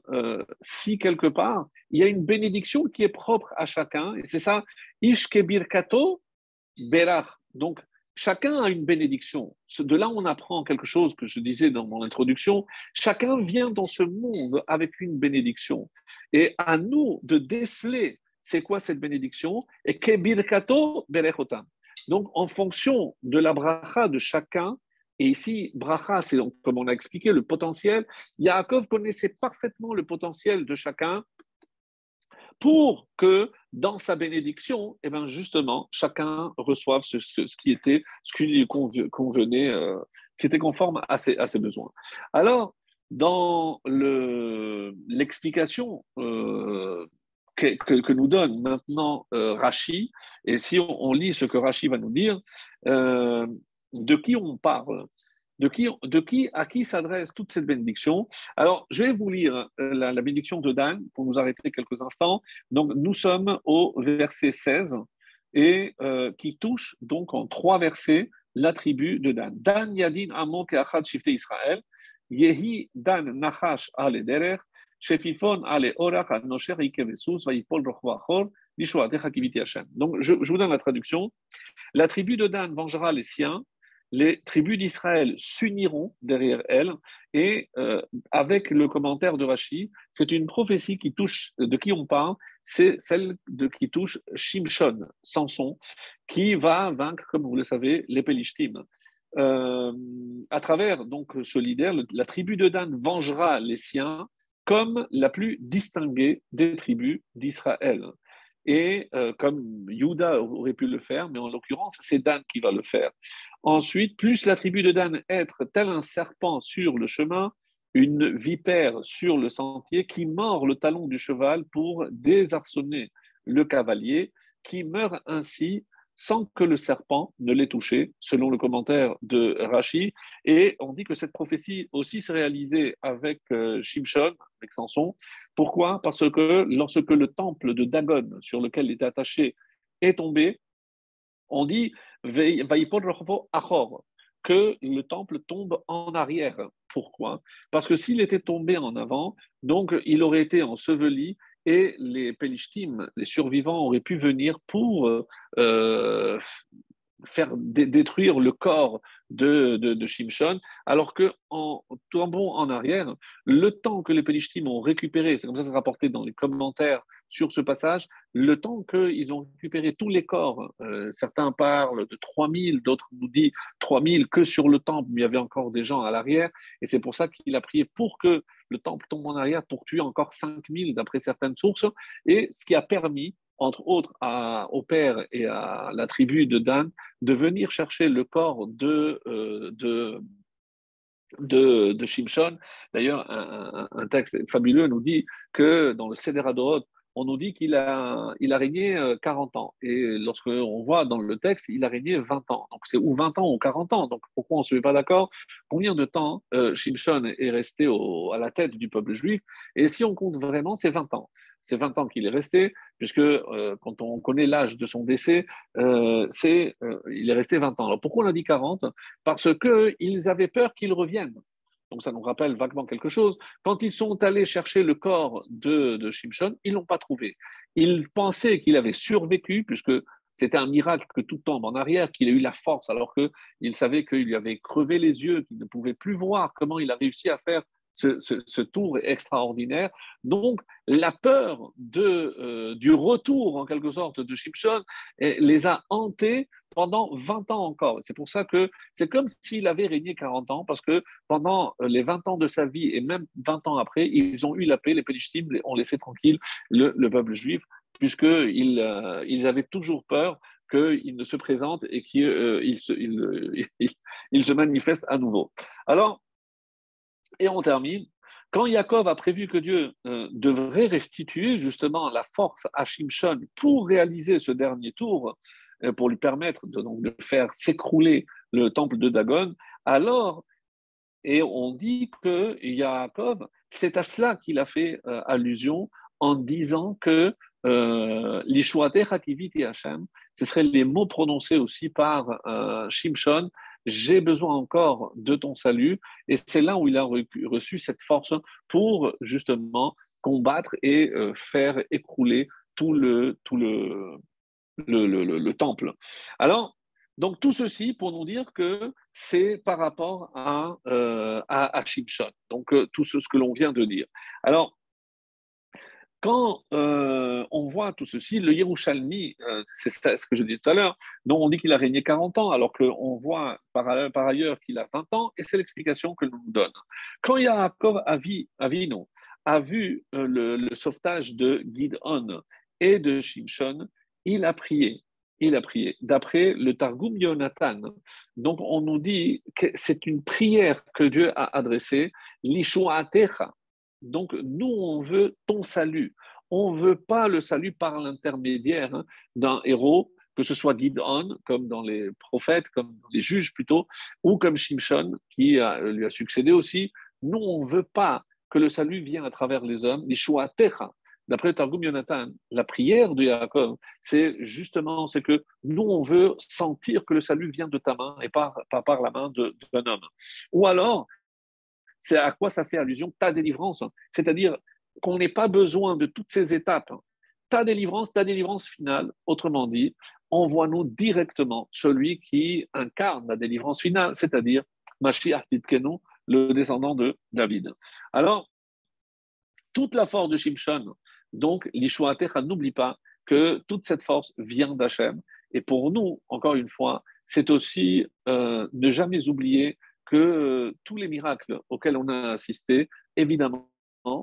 si quelque part, il y a une bénédiction qui est propre à chacun, et c'est ça, Ish kebirkato berach. Donc, chacun a une bénédiction. De là, on apprend quelque chose que je disais dans mon introduction. Chacun vient dans ce monde avec une bénédiction. Et à nous de déceler c'est quoi cette bénédiction, et kebirkato berechotam. Donc, en fonction de la bracha de chacun, et ici, bracha, c'est donc, comme on a expliqué, le potentiel. Yaakov connaissait parfaitement le potentiel de chacun pour que dans sa bénédiction, eh ben justement, chacun reçoive ce qui lui convenait, qui était conforme à ses besoins. Alors, dans l'explication que nous donne maintenant Rashi, et si on lit ce que Rashi va nous dire, de qui on parle, à qui s'adresse toute cette bénédiction. Alors, je vais vous lire la bénédiction de Dan pour nous arrêter quelques instants. Donc, nous sommes au verset 16 et qui touche donc en 3 versets la tribu de Dan. Dan yadin amon keachad shifte Israël, yehi Dan nachash ale derer, shefifon ale orach anosher ikevesus vaipol rochvachor, Lishuatecha kiviti Hashem. Donc, je vous donne la traduction. La tribu de Dan vengera les siens, les tribus d'Israël s'uniront derrière elle, et avec le commentaire de Rashi, c'est une prophétie qui touche, de qui on parle, c'est celle qui touche Shimshon, Samson, qui va vaincre, comme vous le savez, les Pélishtim. À travers donc ce leader, la tribu de Dan vengera les siens comme la plus distinguée des tribus d'Israël. Et comme Juda aurait pu le faire, mais en l'occurrence, c'est Dan qui va le faire. Ensuite, plus la tribu de Dan être tel un serpent sur le chemin, une vipère sur le sentier qui mord le talon du cheval pour désarçonner le cavalier, qui meurt ainsi sans que le serpent ne l'ait touché, selon le commentaire de Rashi. Et on dit que cette prophétie aussi s'est réalisée avec Shimshon, avec Samson. Pourquoi? Parce que lorsque le temple de Dagon, sur lequel il était attaché, est tombé, on dit Vaïpol Rochvo Achor, que le temple tombe en arrière. Pourquoi? Parce que s'il était tombé en avant, donc il aurait été enseveli et les Pélishtim, les survivants, auraient pu venir pour faire détruire le corps de Shimshon, alors qu'en tombant en arrière, le temps que les Pélishtim ont récupéré, c'est comme ça que c'est rapporté dans les commentaires sur ce passage, le temps qu'ils ont récupéré tous les corps, certains parlent de 3000, d'autres nous disent 3000 que sur le temple, mais il y avait encore des gens à l'arrière, et c'est pour ça qu'il a prié pour que le temple tombe en arrière, pour tuer encore 5000 d'après certaines sources, et ce qui a permis entre autres au père et à la tribu de Dan, de venir chercher le corps de Shimshon. D'ailleurs, un texte fabuleux nous dit que dans le Seder HaDorot, on nous dit il a régné 40 ans. Et lorsque on voit dans le texte, il a régné 20 ans. Donc c'est ou 20 ans ou 40 ans. Donc pourquoi on ne se met pas d'accord? Combien de temps Shimshon est resté à la tête du peuple juif? Et si on compte vraiment, c'est 20 ans. C'est 20 ans qu'il est resté, puisque quand on connaît l'âge de son décès, il est resté 20 ans. Alors pourquoi on a dit 40? Parce qu'ils avaient peur qu'il revienne. Donc ça nous rappelle vaguement quelque chose. Quand ils sont allés chercher le corps de Shimshon, ils ne l'ont pas trouvé. Ils pensaient qu'il avait survécu, puisque c'était un miracle que tout tombe en arrière, qu'il ait eu la force, alors qu'ils savaient qu'il lui avait crevé les yeux, qu'il ne pouvait plus voir comment il a réussi à faire ce tour extraordinaire. Donc, la peur du retour, en quelque sorte, de Shimshon les a hantés pendant 20 ans encore. C'est pour ça que c'est comme s'il avait régné 40 ans, parce que pendant les 20 ans de sa vie, et même 20 ans après, ils ont eu la paix, les Pélishtim ont laissé tranquille le peuple juif, puisqu'ils avaient toujours peur qu'il ne se présente et qu'il il se manifeste à nouveau. Alors, et on termine. Quand Jacob a prévu que Dieu devrait restituer justement la force à Shimshon pour réaliser ce dernier tour, pour lui permettre donc, de faire s'écrouler le temple de Dagon, alors, et on dit que Jacob, c'est à cela qu'il a fait allusion en disant que l'Ishuatecha kiviti Hashem, ce seraient les mots prononcés aussi par Shimshon, j'ai besoin encore de ton salut, et c'est là où il a reçu cette force pour justement combattre et faire écrouler tout le temple. Alors, donc tout ceci pour nous dire que c'est par rapport à Shimshon, donc tout ce que l'on vient de dire. Alors, quand on voit tout ceci, le Yerushalmi, c'est ce que je disais tout à l'heure, dont on dit qu'il a régné 40 ans, alors qu'on voit par ailleurs qu'il a 20 ans, et c'est l'explication que nous donne. Quand Yaakov Avinu a vu le sauvetage de Gidon et de Shimshon, il a prié. Il a prié. D'après le Targum Yonatan, donc on nous dit que c'est une prière que Dieu a adressée, Lishuatecha. Donc, nous, on veut ton salut. On ne veut pas le salut par l'intermédiaire d'un héros, que ce soit Gidon, comme dans les prophètes, comme dans les juges plutôt, ou comme Shimshon, qui lui a succédé aussi. Nous, on ne veut pas que le salut vienne à travers les hommes, Yeshua Techa. D'après le Targum Yonatan, la prière de Yaakov, c'est justement, c'est que nous, on veut sentir que le salut vient de ta main et pas par la main d'un homme. Ou alors, c'est à quoi ça fait allusion ta délivrance, c'est-à-dire qu'on n'ait pas besoin de toutes ces étapes. ta délivrance finale, autrement dit, envoie-nous directement celui qui incarne la délivrance finale, c'est-à-dire Mashiach Tzidkenu, le descendant de David. Alors, toute la force de Shimshon, donc l'Ishuatecha, n'oublie pas que toute cette force vient d'Hachem. Et pour nous, encore une fois, c'est aussi ne jamais oublier que tous les miracles auxquels on a assisté, évidemment,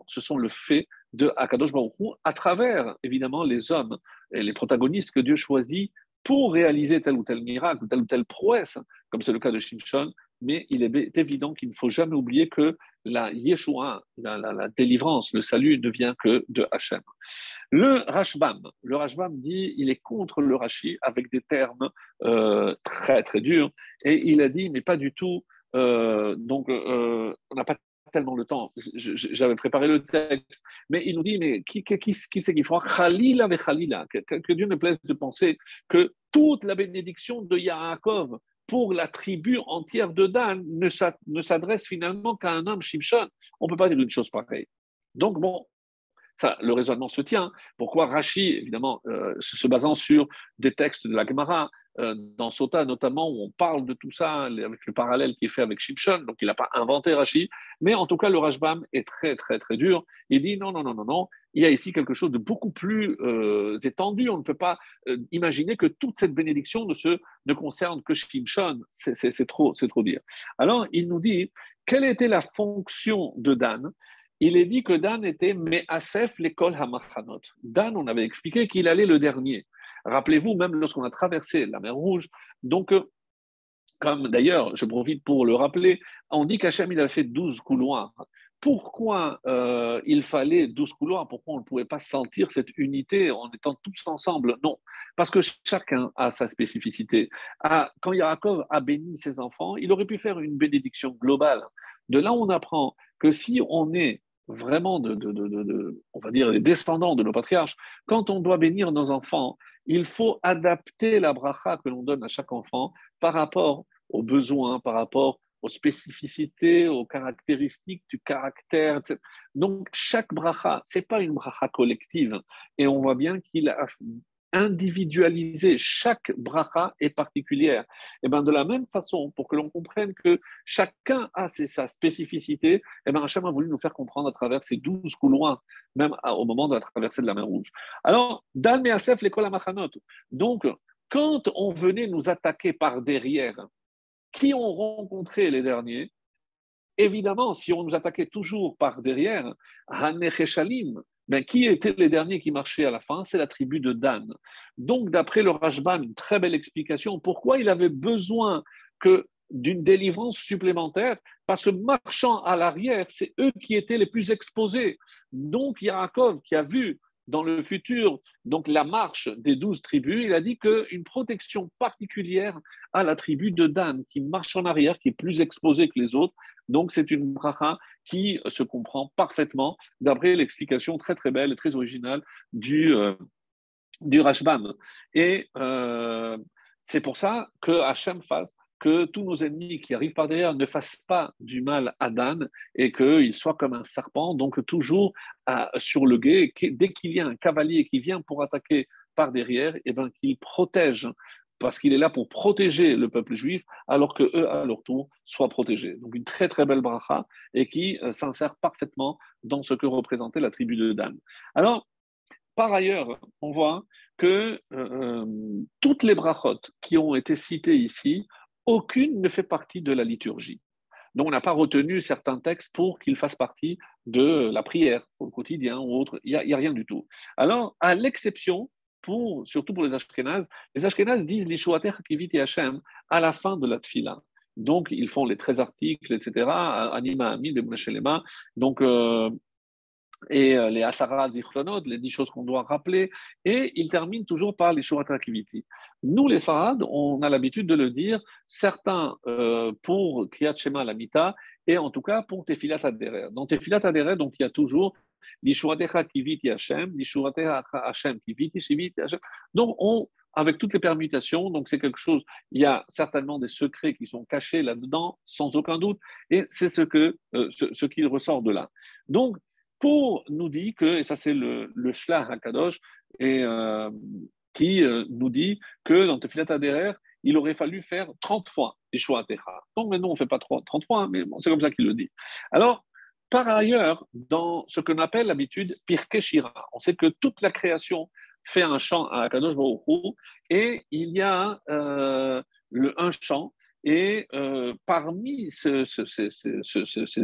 ce sont le fait de Akadosh Baruch Hu, à travers, évidemment, les hommes et les protagonistes que Dieu choisit pour réaliser tel ou tel miracle, telle ou telle prouesse, comme c'est le cas de Shimshon. Mais il est évident qu'il ne faut jamais oublier que la Yeshua, la délivrance, le salut ne vient que de Hachem. Le Rashbam dit, il est contre le Rashi avec des termes très très durs, et il a dit, mais pas du tout, on n'a pas tellement le temps, j'avais préparé le texte, mais il nous dit, mais qui c'est qui fera Khalila ve Khalila, que Dieu ne plaise de penser que toute la bénédiction de Yaakov pour la tribu entière de Dan ne s'adresse finalement qu'à un homme, Shimshon. On ne peut pas dire une chose pareille. Donc, bon, ça, le raisonnement se tient. Pourquoi Rashi, évidemment, se basant sur des textes de la Gemara, dans Sota notamment, où on parle de tout ça, avec le parallèle qui est fait avec Shimshon, donc il n'a pas inventé Rashi, mais en tout cas, le Rashbam est très, très, très dur. Il dit non, non, non, non, non, il y a ici quelque chose de beaucoup plus étendu. On ne peut pas imaginer que toute cette bénédiction ne concerne que Shimshon. C'est trop dire. Alors, il nous dit, quelle était la fonction de Dan? Il est dit que Dan était Me'asef l'école Hamachanot. Dan, on avait expliqué qu'il allait le dernier. Rappelez-vous, même lorsqu'on a traversé la mer Rouge, donc, comme d'ailleurs, je profite pour le rappeler, on dit qu'Hachem, il a fait 12 couloirs. Pourquoi il fallait 12 couloirs? Pourquoi on ne pouvait pas sentir cette unité en étant tous ensemble? Non, parce que chacun a sa spécificité. Quand Yaakov a béni ses enfants, il aurait pu faire une bénédiction globale. De là, on apprend que si on est vraiment on va dire, les descendants de nos patriarches, quand on doit bénir nos enfants, il faut adapter la bracha que l'on donne à chaque enfant par rapport aux besoins, par rapport aux spécificités, aux caractéristiques du caractère, etc. Donc, chaque bracha, ce n'est pas une bracha collective. Et on voit bien qu'il a individualisé. Chaque bracha est particulière. Et bien, de la même façon, pour que l'on comprenne que chacun a sa spécificité, et bien, Hachem a voulu nous faire comprendre à travers ces 12 couloirs, même au moment de la traversée de la mer Rouge. Alors, Dan Measef, l'école à Machanot. Donc, quand on venait nous attaquer par derrière, qui ont rencontré les derniers? Évidemment, si on nous attaquait toujours par derrière, Hanecheshalim, ben, qui étaient les derniers qui marchaient à la fin? C'est la tribu de Dan. Donc, d'après le Rashbam, une très belle explication. Pourquoi il avait besoin d'une délivrance supplémentaire? Parce que marchant à l'arrière, c'est eux qui étaient les plus exposés. Donc, Yaakov, qui a vu dans le futur, donc la marche des 12 tribus, il a dit qu'une protection particulière à la tribu de Dan, qui marche en arrière, qui est plus exposée que les autres. Donc, c'est une bracha qui se comprend parfaitement d'après l'explication très, très belle et très originale du Rashbam. Et c'est pour ça que Hachem fasse que tous nos ennemis qui arrivent par derrière ne fassent pas du mal à Dan et qu'ils soient comme un serpent, donc toujours sur le guet. Dès qu'il y a un cavalier qui vient pour attaquer par derrière, et ben, qu'il protège, parce qu'il est là pour protéger le peuple juif, alors que eux, à leur tour, soient protégés. Donc une très très belle bracha et qui s'insère parfaitement dans ce que représentait la tribu de Dan. Alors, par ailleurs, on voit que toutes les brachot qui ont été citées ici, aucune ne fait partie de la liturgie. Donc, on n'a pas retenu certains textes pour qu'ils fassent partie de la prière au quotidien ou autre. Il n'y a rien du tout. Alors, à l'exception, surtout pour les Ashkénazes disent l'Ishuater Kiviti Hashem à la fin de la tfila. Donc, ils font les 13 articles, etc. Anima, Amin, Bemunashelema. Donc, et les Asara Zichronot, les 10 choses qu'on doit rappeler, et il termine toujours par les Shurat Akiviti. Nous, les Sfarad, on a l'habitude de le dire, certains pour Kriyat Shema Lamita, et en tout cas pour Tefilat Aderer. Dans Tefilat Aderer, donc il y a toujours l'Ishuratecha Kiviti Hashem, l'Ishuratecha Hashem Kiviti Shiviti Hashem. Donc avec toutes les permutations, donc c'est quelque chose, il y a certainement des secrets qui sont cachés là-dedans, sans aucun doute, et c'est ce qui ressort de là. Donc, pour nous dire que, et ça c'est le Shlach HaKadosh, et qui nous dit que dans Tefilat Aderer, il aurait fallu faire 30 fois Yeshua Techa. Donc maintenant, on ne fait pas 30 fois, mais bon, c'est comme ça qu'il le dit. Alors, par ailleurs, dans ce qu'on appelle l'habitude Pirkei Shira, on sait que toute la création fait un chant à Kadosh Baruch Hu, et il y a un chant, et parmi ces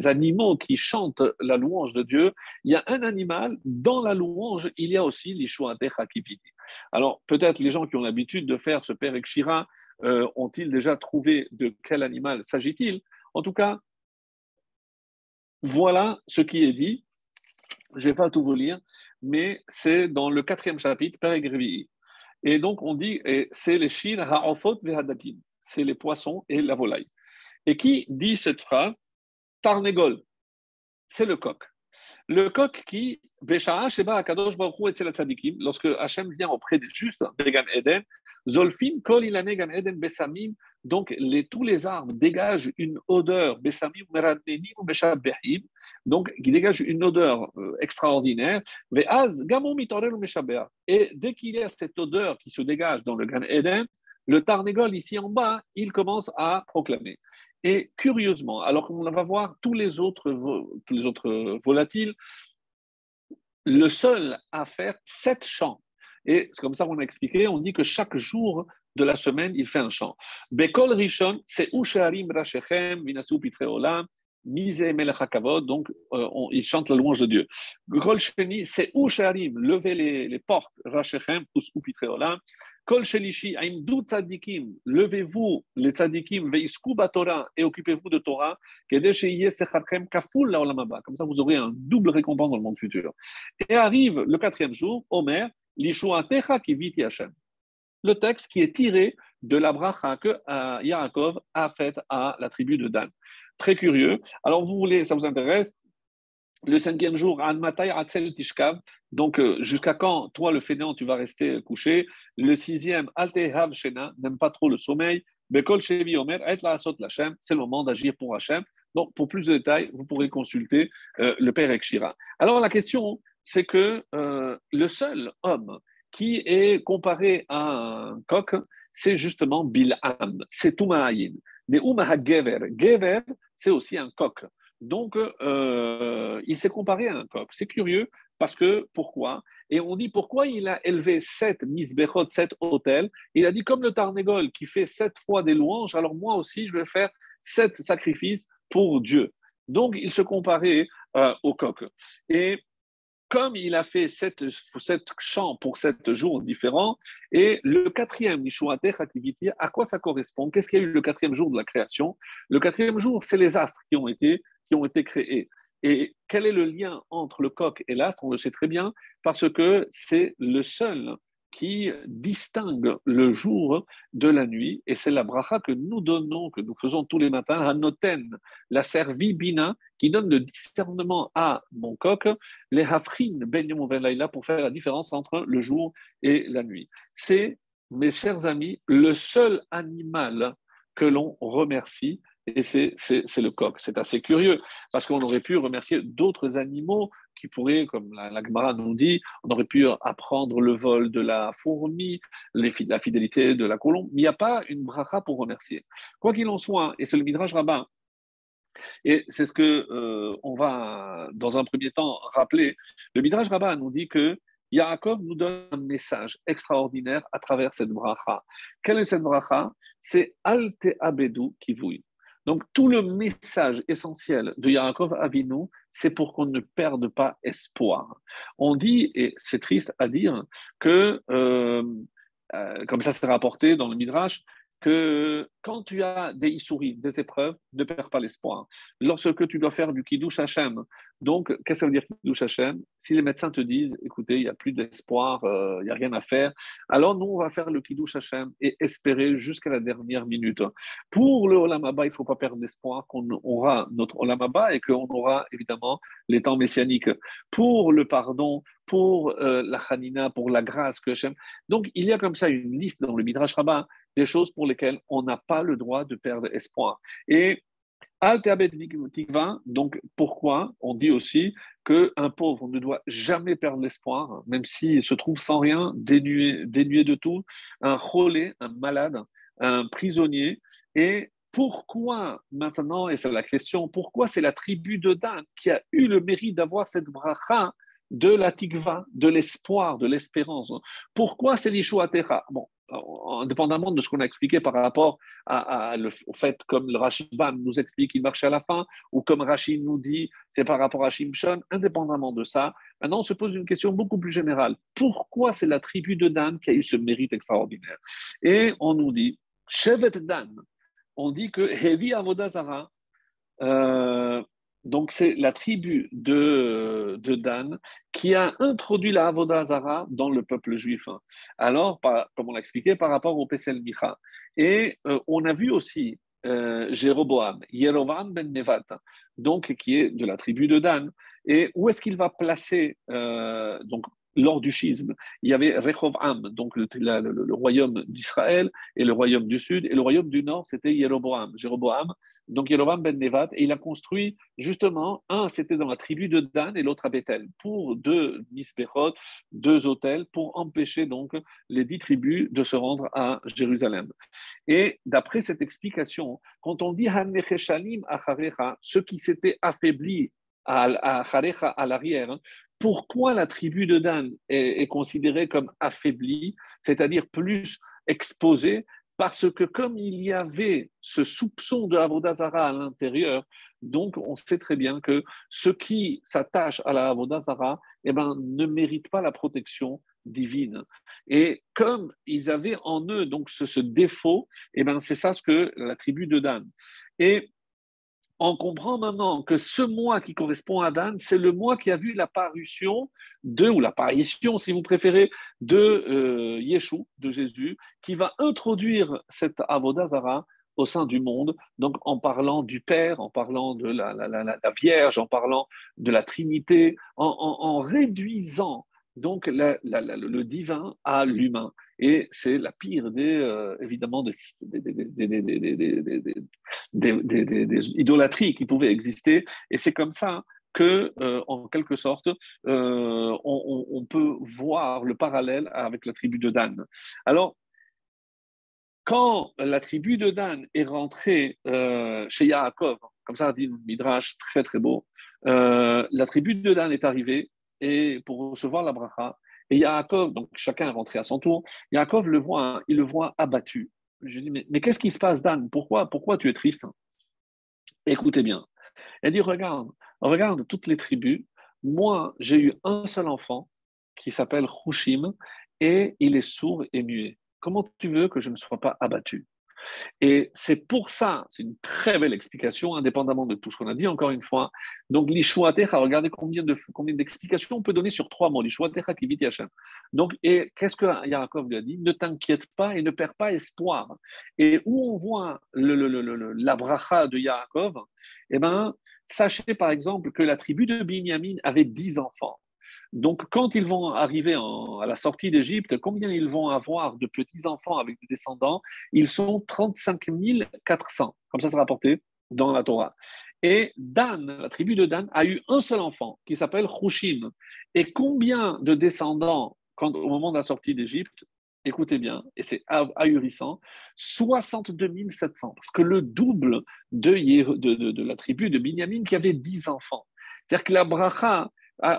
animaux qui chantent la louange de Dieu, il y a un animal, dans la louange, il y a aussi l'Ishua Techa Kiviti. Alors, peut-être les gens qui ont l'habitude de faire ce Perek Shira ont-ils déjà trouvé de quel animal s'agit-il? En tout cas, voilà ce qui est dit. Je ne vais pas tout vous lire, mais c'est dans le 4e chapitre, Perek Revi'i. Et donc, on dit, et c'est les shir ha'ofot ve'hadakim, c'est les poissons et la volaille. Et qui dit cette phrase? Tarnegol, c'est le coq. Le coq qui, Besha'a Sheba Akadosh Baruch Hu Etzel Tzadikim, lorsque Hachem vient auprès des justes, Began Eden, Zolfin Kol Ilane Gan Eden Besamim, donc tous les arbres dégagent une odeur, Besamim Meradnenim ou Meshabehim, donc qui dégagent une odeur extraordinaire, Ve'az Gamon Mitorel ou Meshabeh. Et dès qu'il y a cette odeur qui se dégage dans le Gan Eden, le Tarnegol ici en bas, il commence à proclamer. Et curieusement, alors qu'on va voir tous les autres volatiles, le seul à faire 7 chants. Et c'est comme ça qu'on a expliqué, on dit que chaque jour de la semaine, il fait un chant. Bekol Rishon, c'est Usharim Rashechem, Minasu Pitre Olam, Mise Melech HaKavod, donc il chante la louange de Dieu. Bekol Sheni, c'est Usharim, levez les portes, Rashechem, Usu Pitre Olam. Kol Shelishi, Aimdu Tzadikim, levez-vous les Tzadikim, Veisku Torah, et occupez-vous de Torah, Kedesheye Secharchem Kaful la Olam Haba. Comme ça, vous aurez un double récompense dans le monde futur. Et arrive le 4e jour, Omer, Lishuatecha Kiviti Hashem. Le texte qui est tiré de la bracha que Yaakov a faite à la tribu de Dan. Très curieux. Alors, vous voulez, ça vous intéresse? Le 5e jour, An Matai Atzel Tishkav. Donc, jusqu'à quand, toi, le fainéant, tu vas rester couché? Le 6e, Altehav Shena, n'aime pas trop le sommeil. Bekol Shevi Omer, Et la Asot Lachem, c'est le moment d'agir pour Hachem. Donc, pour plus de détails, vous pourrez consulter le Père Ekshira. Alors, la question, c'est que le seul homme qui est comparé à un coq, c'est justement Bil'am, c'est Toumahayin. Mais Umaha Gever, Gever, c'est aussi un coq. Donc, il s'est comparé à un coq. C'est curieux parce que, pourquoi? Et on dit pourquoi il a élevé 7 misbechot, 7 autels. Il a dit comme le Tarnegol qui fait 7 fois des louanges, alors moi aussi je vais faire 7 sacrifices pour Dieu. Donc, il se comparait au coq. Et comme il a fait 7 chants pour 7 jours différents, et le 4e, Nishuatech Activity, à quoi ça correspond? Qu'est-ce qu'il y a eu le 4e jour de la création? Le 4e jour, c'est les astres qui ont été créés. Et quel est le lien entre le coq et l'astre? On le sait très bien, parce que c'est le seul qui distingue le jour de la nuit, et c'est la bracha que nous donnons, que nous faisons tous les matins, Hanoten, la servi Bina, qui donne le discernement à mon coq, les hafrin ben yom uven laïla, pour faire la différence entre le jour et la nuit. C'est, mes chers amis, le seul animal que l'on remercie, et c'est le coq. C'est assez curieux, parce qu'on aurait pu remercier d'autres animaux qui pourraient, comme la Gemara nous dit, on aurait pu apprendre le vol de la fourmi, la fidélité de la colombe, mais il n'y a pas une bracha pour remercier. Quoi qu'il en soit, et c'est le Midrash Rabbin, et c'est ce que on va, dans un premier temps, rappeler. Le Midrash Rabbah nous dit que Yaakov nous donne un message extraordinaire à travers cette bracha. Quelle est cette bracha? C'est Alte Abedu Kivui. Donc, tout le message essentiel de Yaakov Avinu, c'est pour qu'on ne perde pas espoir. On dit, et c'est triste à dire, que, comme ça c'est rapporté dans le Midrash, que quand tu as des issouris, des épreuves, ne perds pas l'espoir. Lorsque tu dois faire du kiddush Hashem, donc qu'est-ce que ça veut dire kiddush Hashem? Si les médecins te disent, écoutez, il n'y a plus d'espoir, il n'y a rien à faire, alors nous, on va faire le kiddush Hashem et espérer jusqu'à la dernière minute. Pour le Olam Haba, il ne faut pas perdre l'espoir qu'on aura notre Olam Haba et qu'on aura évidemment les temps messianiques. Pour le pardon, pour la Hanina, pour la grâce que Hashem. Donc, il y a comme ça une liste dans le Midrash Rabbah des choses pour lesquelles on n'a pas le droit de perdre espoir. Et Al te'abed tikva, donc pourquoi on dit aussi qu'un pauvre ne doit jamais perdre l'espoir, même s'il se trouve sans rien, dénué de tout, un cholé, un malade, un prisonnier. Et pourquoi maintenant, et c'est la question, pourquoi c'est la tribu de Dan qui a eu le mérite d'avoir cette bracha de la tikva, de l'espoir, de l'espérance? Pourquoi c'est l'Ishua Techa? Bon, indépendamment de ce qu'on a expliqué par rapport au fait, comme le Rashbam nous explique, il marche à la fin, ou comme Rachid nous dit, c'est par rapport à Shimshon, indépendamment de ça, maintenant on se pose une question beaucoup plus générale. Pourquoi c'est la tribu de Dan qui a eu ce mérite extraordinaire? Et on nous dit, Shevet Dan, on dit que Hevi Avodazara, euh, donc c'est la tribu de Dan qui a introduit la Avodah dans le peuple juif. Alors, comme on l'a expliqué, par rapport au Pesel Micha. Et on a vu aussi Jéroboam, Yerovam ben Nevat, donc qui est de la tribu de Dan. Et où est-ce qu'il va placer donc lors du schisme, il y avait Rehovam, donc le royaume d'Israël, et le royaume du sud, et le royaume du nord, c'était Jéroboam, donc Yerovam ben Nevat, et il a construit justement, un c'était dans la tribu de Dan et l'autre à Bethel, pour deux misbechot, deux hôtels, pour empêcher donc les 10 tribus de se rendre à Jérusalem. Et d'après cette explication, quand on dit Hanecheshalim acharecha, ceux qui s'étaient affaiblis à acharecha à l'arrière, pourquoi la tribu de Dan est considérée comme affaiblie, c'est-à-dire plus exposée? Parce que comme il y avait ce soupçon de Avodazara à l'intérieur, donc on sait très bien que ceux qui s'attachent à la Avodazara eh ben, ne méritent pas la protection divine. Et comme ils avaient en eux donc ce défaut, eh ben, c'est ça ce que la tribu de Dan. Et on comprend maintenant que ce mois qui correspond à Dan, c'est le mois qui a vu l'apparition ou l'apparition, si vous préférez, de Yeshua, de Jésus, qui va introduire cette Avodazara au sein du monde, donc en parlant du Père, en parlant de la Vierge, en parlant de la Trinité, en réduisant donc le divin à l'humain. Et c'est la pire évidemment, des idolâtries qui pouvaient exister. Et c'est comme ça que, en quelque sorte, on peut voir le parallèle avec la tribu de Dan. Alors, quand la tribu de Dan est rentrée chez Yaakov, comme ça dit le Midrash, très très beau, la tribu de Dan est arrivée et pour recevoir la bracha. Et Yaakov, donc chacun est rentré à son tour, Yaakov il le voit abattu. Je dis, mais qu'est-ce qui se passe, Dan? Pourquoi tu es triste? Écoutez bien. Elle dit, regarde toutes les tribus. Moi, j'ai eu un seul enfant qui s'appelle Hushim et il est sourd et muet. Comment tu veux que je ne sois pas abattu? Et c'est pour ça, c'est une très belle explication, indépendamment de tout ce qu'on a dit, encore une fois. Donc, l'Ishuatecha, regardez combien d'explications on peut donner sur 3 mots. L'Ishuatecha qui vit Hachem. Donc, et qu'est-ce que Yaakov lui a dit? Ne t'inquiète pas et ne perds pas espoir. Et où on voit la bracha de Yaakov, eh ben, sachez par exemple que la tribu de Binyamin avait 10 enfants. Donc, quand ils vont arriver à la sortie d'Égypte, combien ils vont avoir de petits-enfants avec des descendants? Ils sont 35 400, comme ça c'est rapporté dans la Torah. Et Dan, la tribu de Dan, a eu un seul enfant qui s'appelle Hushim. Et combien de descendants au moment de la sortie d'Égypte? Écoutez bien, et c'est ahurissant, 62 700, parce que le double de la tribu de Binyamin qui avait 10 enfants. C'est-à-dire que la bracha,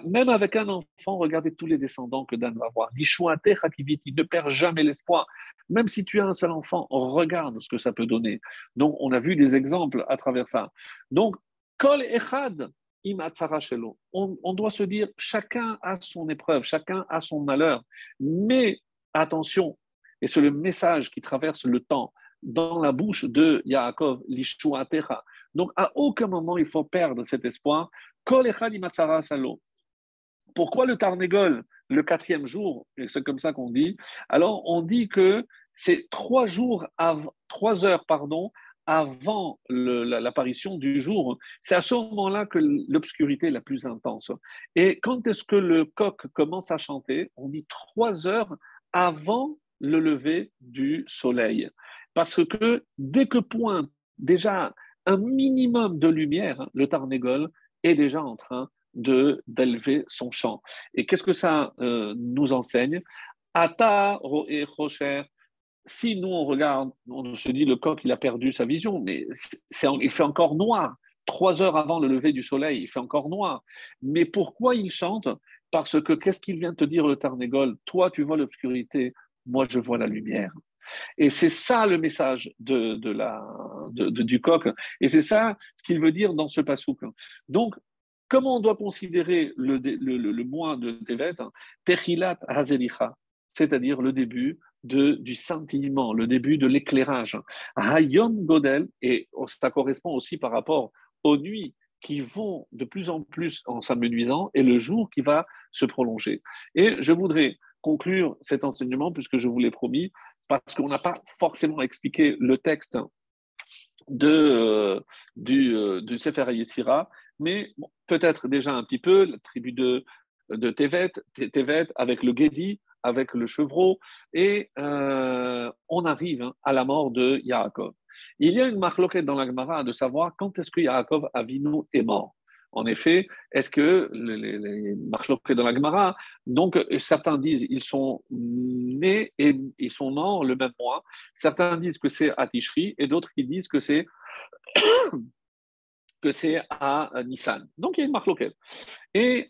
même avec un enfant, regardez tous les descendants que Dan va avoir. Il ne perd jamais l'espoir. Même si tu as un seul enfant, regarde ce que ça peut donner. Donc, on a vu des exemples à travers ça. Donc, Kol Echad, on doit se dire, chacun a son épreuve, chacun a son malheur. Mais attention, et c'est le message qui traverse le temps, dans la bouche de Yaakov, l'Ishuatecha. Donc, à aucun moment, il faut perdre cet espoir. Kol Echad Imatzara Salo. Pourquoi le Tarnégol, le 4e jour, et c'est comme ça qu'on dit? Alors, on dit que c'est 3 heures, avant l'apparition du jour. C'est à ce moment-là que l'obscurité est la plus intense. Et quand est-ce que le coq commence à chanter? On dit 3 heures avant le lever du soleil. Parce que dès que pointe déjà un minimum de lumière, hein, le Tarnégol est déjà en train d'élever son chant. Et qu'est-ce que ça nous enseigne? Ata ro'e chosher. Si nous on regarde, on se dit le coq il a perdu sa vision, mais il fait encore noir. 3 heures avant le lever du soleil, il fait encore noir. Mais pourquoi il chante? Parce que qu'est-ce qu'il vient te dire le Tarnégol? Toi tu vois l'obscurité, moi je vois la lumière. Et c'est ça le message du coq. Et c'est ça ce qu'il veut dire dans ce passouk. Donc, comment on doit considérer le mois de Tevet? Techilat Hazelicha, c'est-à-dire le début du scintillement, le début de l'éclairage. Hayom Godel, et ça correspond aussi par rapport aux nuits qui vont de plus en plus en s'amenuisant et le jour qui va se prolonger. Et je voudrais conclure cet enseignement, puisque je vous l'ai promis, parce qu'on n'a pas forcément expliqué le texte du Sefer Yetzira, mais bon, peut-être déjà un petit peu, la tribu de Tevet avec le Gedi, avec le chevreau, et on arrive à la mort de Yaakov. Il y a une marloquette dans la Gemara de savoir quand est-ce que Yaakov Avinu est mort. En effet, est-ce que les marloquettes dans la Gemara, donc certains disent ils sont nés et ils sont morts le même mois, certains disent que c'est à Tishri et d'autres qui disent que c'est à Nissan. Donc il y a une marloquette. Et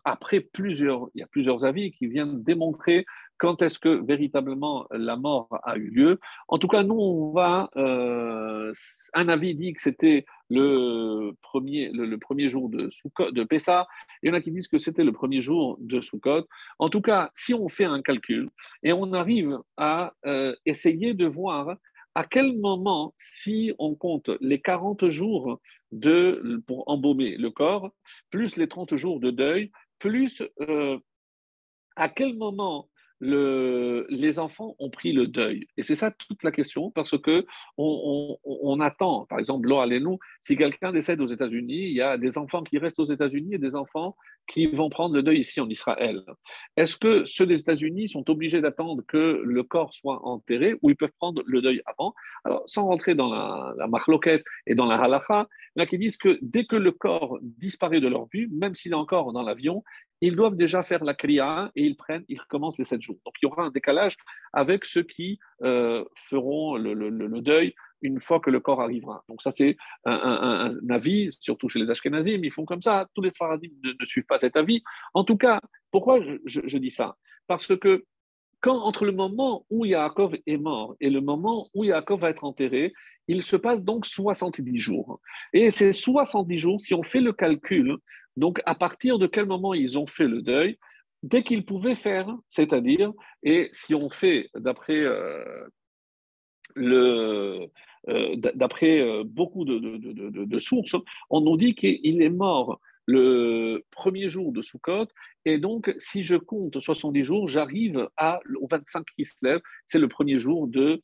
après il y a plusieurs avis qui viennent démontrer quand est-ce que véritablement la mort a eu lieu. En tout cas, nous, un avis dit que c'était le premier jour de Pessah, il y en a qui disent que c'était le premier jour de Sukkot. En tout cas, si on fait un calcul et on arrive à essayer de voir à quel moment, si on compte les 40 jours pour embaumer le corps, plus les 30 jours de deuil, plus à quel moment les enfants ont pris le deuil. Et c'est ça toute la question, parce que on attend, par exemple, Lo Alenu, si quelqu'un décède aux États-Unis, il y a des enfants qui restent aux États-Unis et des enfants qui vont prendre le deuil ici en Israël. Est-ce que ceux des États-Unis sont obligés d'attendre que le corps soit enterré ou ils peuvent prendre le deuil avant? Alors, sans rentrer dans la marloquette et dans la halacha, il y en a qui disent que dès que le corps disparaît de leur vue, même s'il est encore dans l'avion, ils doivent déjà faire la kriya et ils recommencent les 7 jours. Donc il y aura un décalage avec ceux qui feront le deuil une fois que le corps arrivera. Donc ça c'est un avis, surtout chez les Ashkenazim, ils font comme ça. Tous les Sfaradim ne suivent pas cet avis. En tout cas, pourquoi je dis ça? Parce que entre le moment où Yaakov est mort et le moment où Yaakov va être enterré, il se passe donc 70 jours. Et ces 70 jours, si on fait le calcul, donc à partir de quel moment ils ont fait le deuil, dès qu'ils pouvaient faire, c'est-à-dire, et si on fait d'après beaucoup de sources, on nous dit qu'il est mort le premier jour de Sukkot, et donc si je compte 70 jours, j'arrive au 25 qui se lève, c'est le premier jour de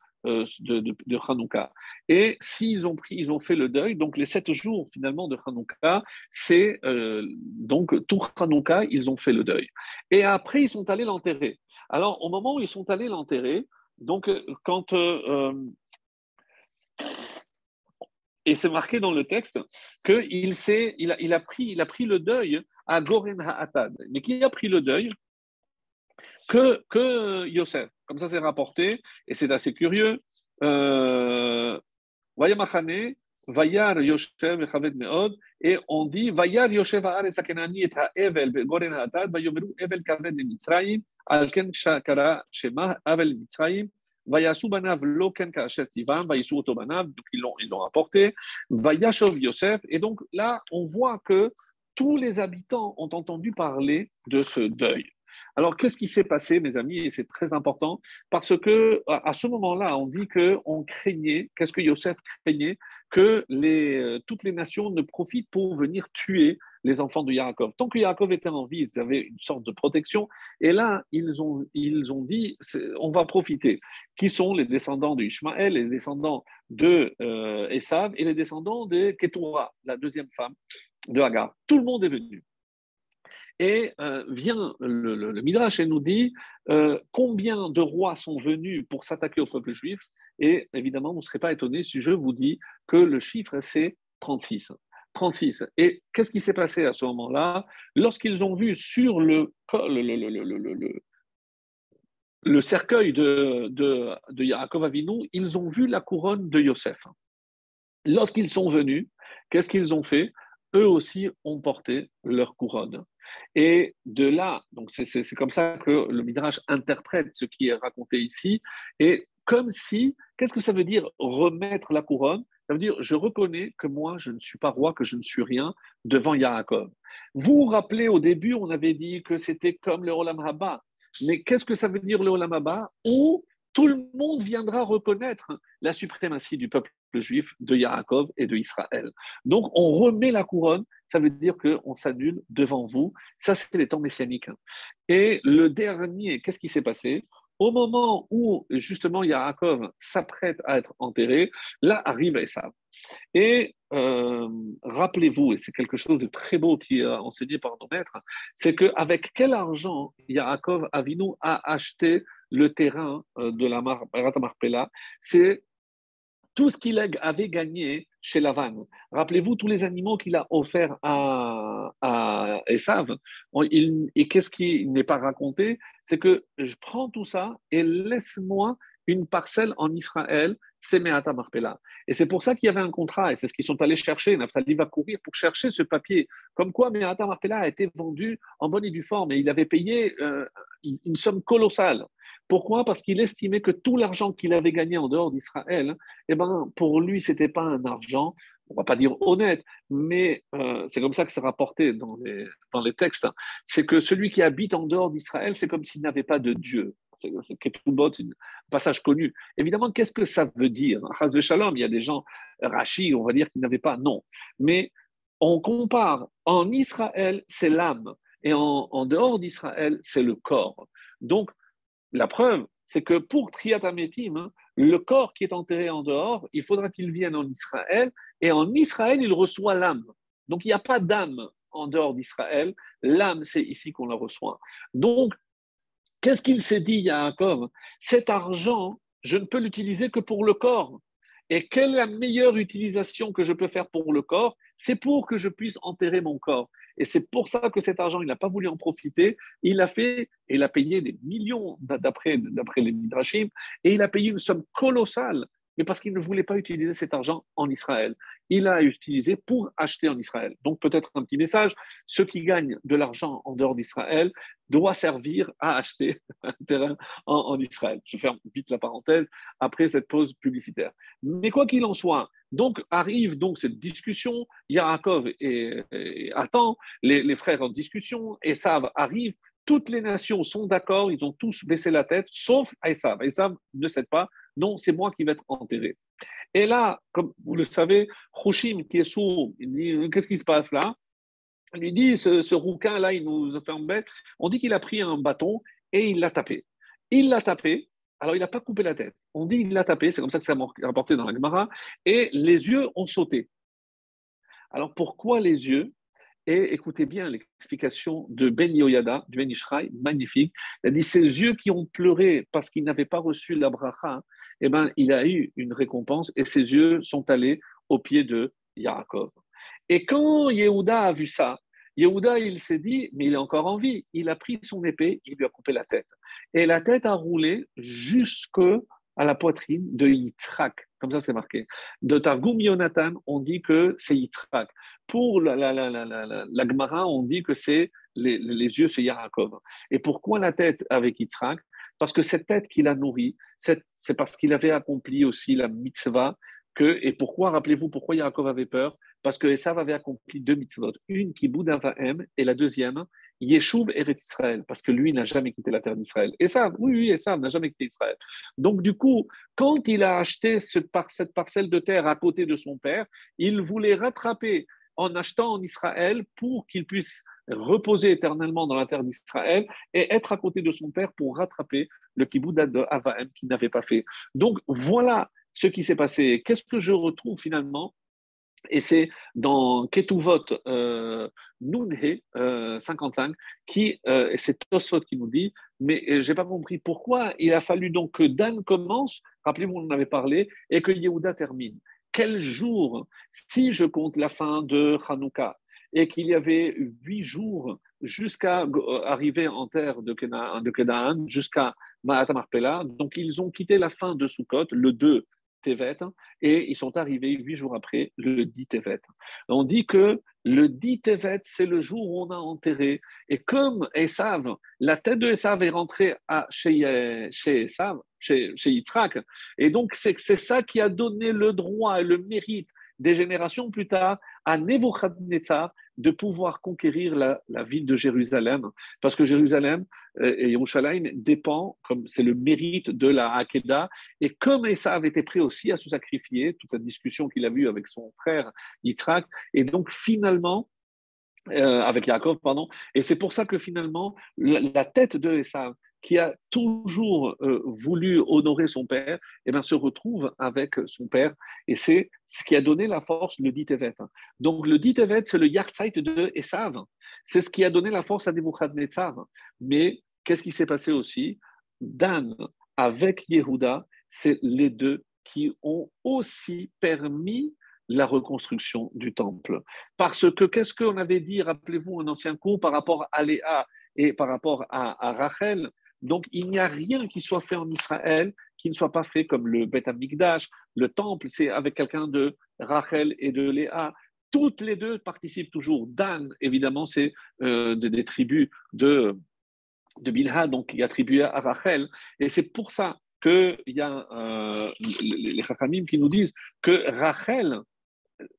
Hanouka. Et s'ils ils ont fait le deuil, donc les 7 jours finalement de Hanouka, c'est donc tout Hanouka, ils ont fait le deuil. Et après, ils sont allés l'enterrer. Alors, au moment où ils sont allés l'enterrer, donc quand et c'est marqué dans le texte qu'il a pris le deuil à Goren Ha'atad. Mais qui a pris le deuil? Que Yosef. Comme ça, c'est rapporté, et c'est assez curieux. Vayamachane, Vayar Yosef Echaved Meod, et on dit Vayar Yosef Haaretz Hakenani et Ha'evel Goren Ha'atad, Vayomeru Evel Kaved de Mitzrayim, Alken Shakara Shema Avel Mitzrayim. Vayasu banav loken ka'asher tivam, vayisu oto banav, donc ils l'ont apporté. Vayashov Yosef, et donc là, on voit que tous les habitants ont entendu parler de ce deuil. Alors, qu'est-ce qui s'est passé, mes amis? Et c'est très important, parce que à ce moment-là, on dit qu'on craignait, qu'est-ce que Yosef craignait? Que toutes les nations ne profitent pour venir tuer les enfants de Yaakov. Tant que Yaakov était en vie, ils avaient une sorte de protection. Et là, ils ont dit, on va profiter. Qui sont les descendants d'Ishmaël, les descendants de Esav et les descendants de Ketura, la deuxième femme de Hagar. Tout le monde est venu. Et vient le Midrash et nous dit combien de rois sont venus pour s'attaquer au peuple juif. Et évidemment, vous ne serez pas étonné si je vous dis que le chiffre, c'est 36. 36. Et qu'est-ce qui s'est passé à ce moment-là? Lorsqu'ils ont vu sur le cercueil de Yaakov Avinu, ils ont vu la couronne de Yosef. Lorsqu'ils sont venus, qu'est-ce qu'ils ont fait? Eux aussi ont porté leur couronne. Et de là, donc c'est comme ça que le Midrash interprète ce qui est raconté ici. Et comme si, qu'est-ce que ça veut dire remettre la couronne? Ça veut dire, je reconnais que moi, je ne suis pas roi, que je ne suis rien devant Yaakov. Vous vous rappelez, au début, on avait dit que c'était comme le Olam Haba. Mais qu'est-ce que ça veut dire le Olam Haba? Où tout le monde viendra reconnaître la suprématie du peuple juif, de Yaakov et de Israël. Donc, on remet la couronne, ça veut dire qu'on s'annule devant vous. Ça, c'est les temps messianiques. Et le dernier, qu'est-ce qui s'est passé? Au moment où, justement, Yaakov s'apprête à être enterré, là arrive Esav. Et rappelez-vous, et c'est quelque chose de très beau qui est enseigné par nos maîtres, c'est qu'avec quel argent Yaakov Avinu a acheté le terrain de la Marat Marpella? C'est tout ce qu'il avait gagné chez Lavan. Rappelez-vous tous les animaux qu'il a offerts à Esav. Et qu'est-ce qui n'est pas raconté? C'est que je prends tout ça et laisse-moi une parcelle en Israël, c'est Meata Marpella. Et c'est pour ça qu'il y avait un contrat, et c'est ce qu'ils sont allés chercher. Naphtali va courir pour chercher ce papier. Comme quoi Meata Marpella a été vendu en bonne et due forme, et il avait payé une somme colossale. Pourquoi? Parce qu'il estimait que tout l'argent qu'il avait gagné en dehors d'Israël, eh ben, pour lui, ce n'était pas un argent, on ne va pas dire honnête, mais c'est comme ça que c'est rapporté dans les textes. C'est que celui qui habite en dehors d'Israël, c'est comme s'il n'avait pas de Dieu. C'est Ketubot, c'est un passage connu. Évidemment, qu'est-ce que ça veut dire? Chas de Shalom, il y a des gens, Rachi, on va dire, qui n'avaient pas. Non. Mais on compare. En Israël, c'est l'âme. Et en dehors d'Israël, c'est le corps. Donc, la preuve, c'est que pour Triatamétim, le corps qui est enterré en dehors, il faudra qu'il vienne en Israël, et en Israël, il reçoit l'âme. Donc, il n'y a pas d'âme en dehors d'Israël. L'âme, c'est ici qu'on la reçoit. Donc, qu'est-ce qu'il s'est dit, Yaakov? Cet argent, je ne peux l'utiliser que pour le corps. Et quelle est la meilleure utilisation que je peux faire pour le corps? C'est pour que je puisse enterrer mon corps. Et c'est pour ça que cet argent, il n'a pas voulu en profiter. Il a fait, il a payé des millions d'après les Midrashim, et il a payé une somme colossale, mais parce qu'il ne voulait pas utiliser cet argent en Israël. Il a utilisé pour acheter en Israël. Donc peut-être un petit message, ceux qui gagnent de l'argent en dehors d'Israël doivent servir à acheter un terrain en Israël. Je ferme vite la parenthèse après cette pause publicitaire. Mais quoi qu'il en soit, donc arrive donc cette discussion, Yaakov et attend, les frères en discussion, Esav arrive, toutes les nations sont d'accord, ils ont tous baissé la tête, sauf Esav. Esav ne cède pas, non, c'est moi qui vais être enterré. Et là, comme vous le savez, Hushim, qui est sourd, il dit, qu'est-ce qui se passe là? Il lui dit, ce rouquin-là, il nous a fait embêter. On dit qu'il a pris un bâton et il l'a tapé. Il l'a tapé, alors il n'a pas coupé la tête. On dit qu'il l'a tapé, c'est comme ça que c'est rapporté dans la Gemara, et les yeux ont sauté. Alors pourquoi les yeux? Et écoutez bien l'explication de Ben Yoyada, du Ben Ishraï, magnifique. Il a dit, ces yeux qui ont pleuré parce qu'ils n'avaient pas reçu la bracha, eh ben, il a eu une récompense et ses yeux sont allés au pied de Yaakov. Et quand Yehuda a vu ça, Yehuda, il s'est dit, mais il est encore en vie. Il a pris son épée, il lui a coupé la tête. Et la tête a roulé jusque à la poitrine de Yitzhak. Comme ça, c'est marqué. De Targum Yonatan, on dit que c'est Yitzhak. Pour la Gemara, on dit que c'est les yeux, c'est Yaakov. Et pourquoi la tête avec Yitzhak? Parce que cette tête qu'il a nourrie, c'est parce qu'il avait accompli aussi la mitzvah. Et pourquoi, rappelez-vous, pourquoi Yaakov avait peur? Parce que Esav avait accompli deux mitzvot. Une qui Boudavahem et la deuxième, Yeshuv Eretz Israël, parce que lui n'a jamais quitté la terre d'Israël. Esav, oui, Esav n'a jamais quitté Israël. Donc, du coup, quand il a acheté cette parcelle de terre à côté de son père, il voulait rattraper en achetant en Israël pour qu'il puisse reposer éternellement dans la terre d'Israël et être à côté de son père pour rattraper le kibbutz de Avahem qu'il n'avait pas fait. Donc, voilà ce qui s'est passé. Qu'est-ce que je retrouve finalement Et c'est dans Ketuvot Nunhe 55, c'est Tosfot qui nous dit, mais je n'ai pas compris pourquoi il a fallu donc que Dan commence, rappelez-vous, on en avait parlé, et que Yehuda termine. Quel jour, si je compte la fin de Hanouka, et qu'il y avait 8 jours jusqu'à arriver en terre de Canaan, jusqu'à Ma'at Marpella, donc ils ont quitté la fin de Sukkot, le 2 Tevet, et ils sont arrivés 8 jours après, le 10 Tevet. On dit que le 10 Tevet, c'est le jour où on a enterré. Et comme Esav, la tête de Esav est rentrée chez Esav, chez Yitzhak, et donc c'est ça qui a donné le droit et le mérite des générations plus tard à Nebuchadnezzar de pouvoir conquérir la ville de Jérusalem. Parce que Jérusalem et Yerushalayim dépend, comme c'est le mérite de la Hakeda, et comme Esav était prêt aussi à se sacrifier, toute cette discussion qu'il a eue avec son frère Yitzhak, et donc finalement, avec Yaakov, pardon, et c'est pour ça que finalement, la tête de Esav, qui a toujours voulu honorer son père, eh bien, se retrouve avec son père, et c'est ce qui a donné la force, le dit Tevet. Donc le dit Tevet, c'est le Yarsait de Esav, c'est ce qui a donné la force à Nebuchadnezzar. Mais qu'est-ce qui s'est passé aussi? Dan avec Yehuda, c'est les deux qui ont aussi permis la reconstruction du temple. Parce que qu'est-ce qu'on avait dit, rappelez-vous, un ancien cours par rapport à Léa et par rapport à Rachel. Donc, il n'y a rien qui soit fait en Israël qui ne soit pas fait comme le Beth Amikdash, le temple, c'est avec quelqu'un de Rachel et de Léa. Toutes les deux participent toujours. Dan, évidemment, c'est des tribus de Bilha, donc qui est attribué à Rachel. Et c'est pour ça qu'il y a les Chachamim qui nous disent que Rachel,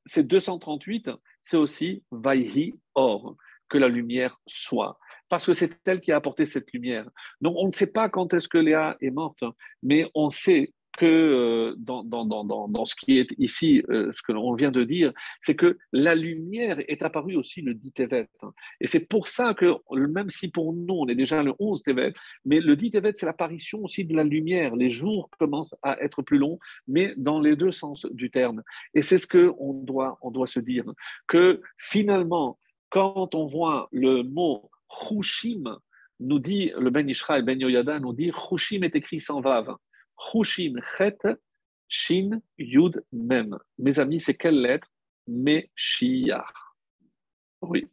c'est 238, c'est aussi Vaihi Or, que la lumière soit. Parce que c'est elle qui a apporté cette lumière. Donc on ne sait pas quand est-ce que Léa est morte, mais on sait que dans ce qui est ici, ce que l'on vient de dire, c'est que la lumière est apparue aussi le 10 Tevet. Et c'est pour ça que, même si pour nous, on est déjà le 11 Tevet, mais le 10 Tevet, c'est l'apparition aussi de la lumière. Les jours commencent à être plus longs, mais dans les deux sens du terme. Et c'est ce on doit se dire, que finalement, quand on voit le mot Chushim, nous dit le Ben Ishra et Ben Yoyada, nous dit Chushim est écrit sans vav. Chushim, Chet, Shin, Yud, Mem. Mes amis, c'est quelle lettre? Meshiach. Oui.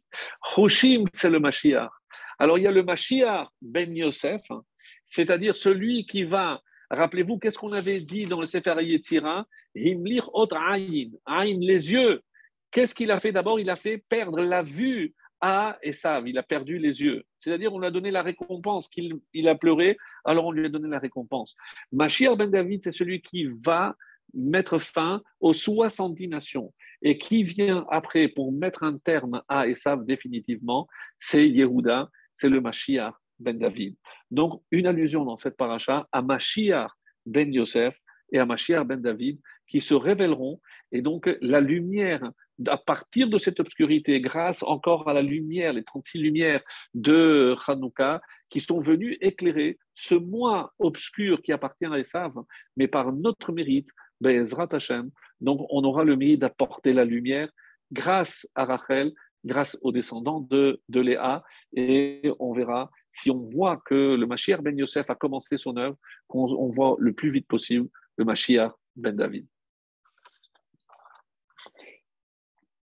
Chushim, c'est le Mashiach. Alors, il y a le Mashiach Ben Yosef, c'est-à-dire celui qui va. Rappelez-vous, qu'est-ce qu'on avait dit dans le Sefer Yetzira? Himlir ot ayin, ayin, les yeux. Qu'est-ce qu'il a fait d'abord? Il a fait perdre la vue à Esav. Il a perdu les yeux. C'est-à-dire, on lui a donné la récompense qu'il a pleuré, alors on lui a donné la récompense. Mashiach Ben David, c'est celui qui va mettre fin aux 70 nations. Et qui vient après pour mettre un terme à Esav définitivement, c'est Yehuda, c'est le Mashiach ben David. Donc, une allusion dans cette paracha à Mashiach ben Yosef et à Mashiach ben David qui se révéleront. Et donc, la lumière, à partir de cette obscurité, grâce encore à la lumière, les 36 lumières de Hanouka, qui sont venues éclairer ce mois obscur qui appartient à Esav, mais par notre mérite, Be'ezrat Hashem. Donc, on aura le mérite d'apporter la lumière grâce à Rachel, grâce aux descendants de Léa. Et on verra, si on voit que le Mashiach ben Yosef a commencé son œuvre, qu'on voit le plus vite possible le Mashiach ben David.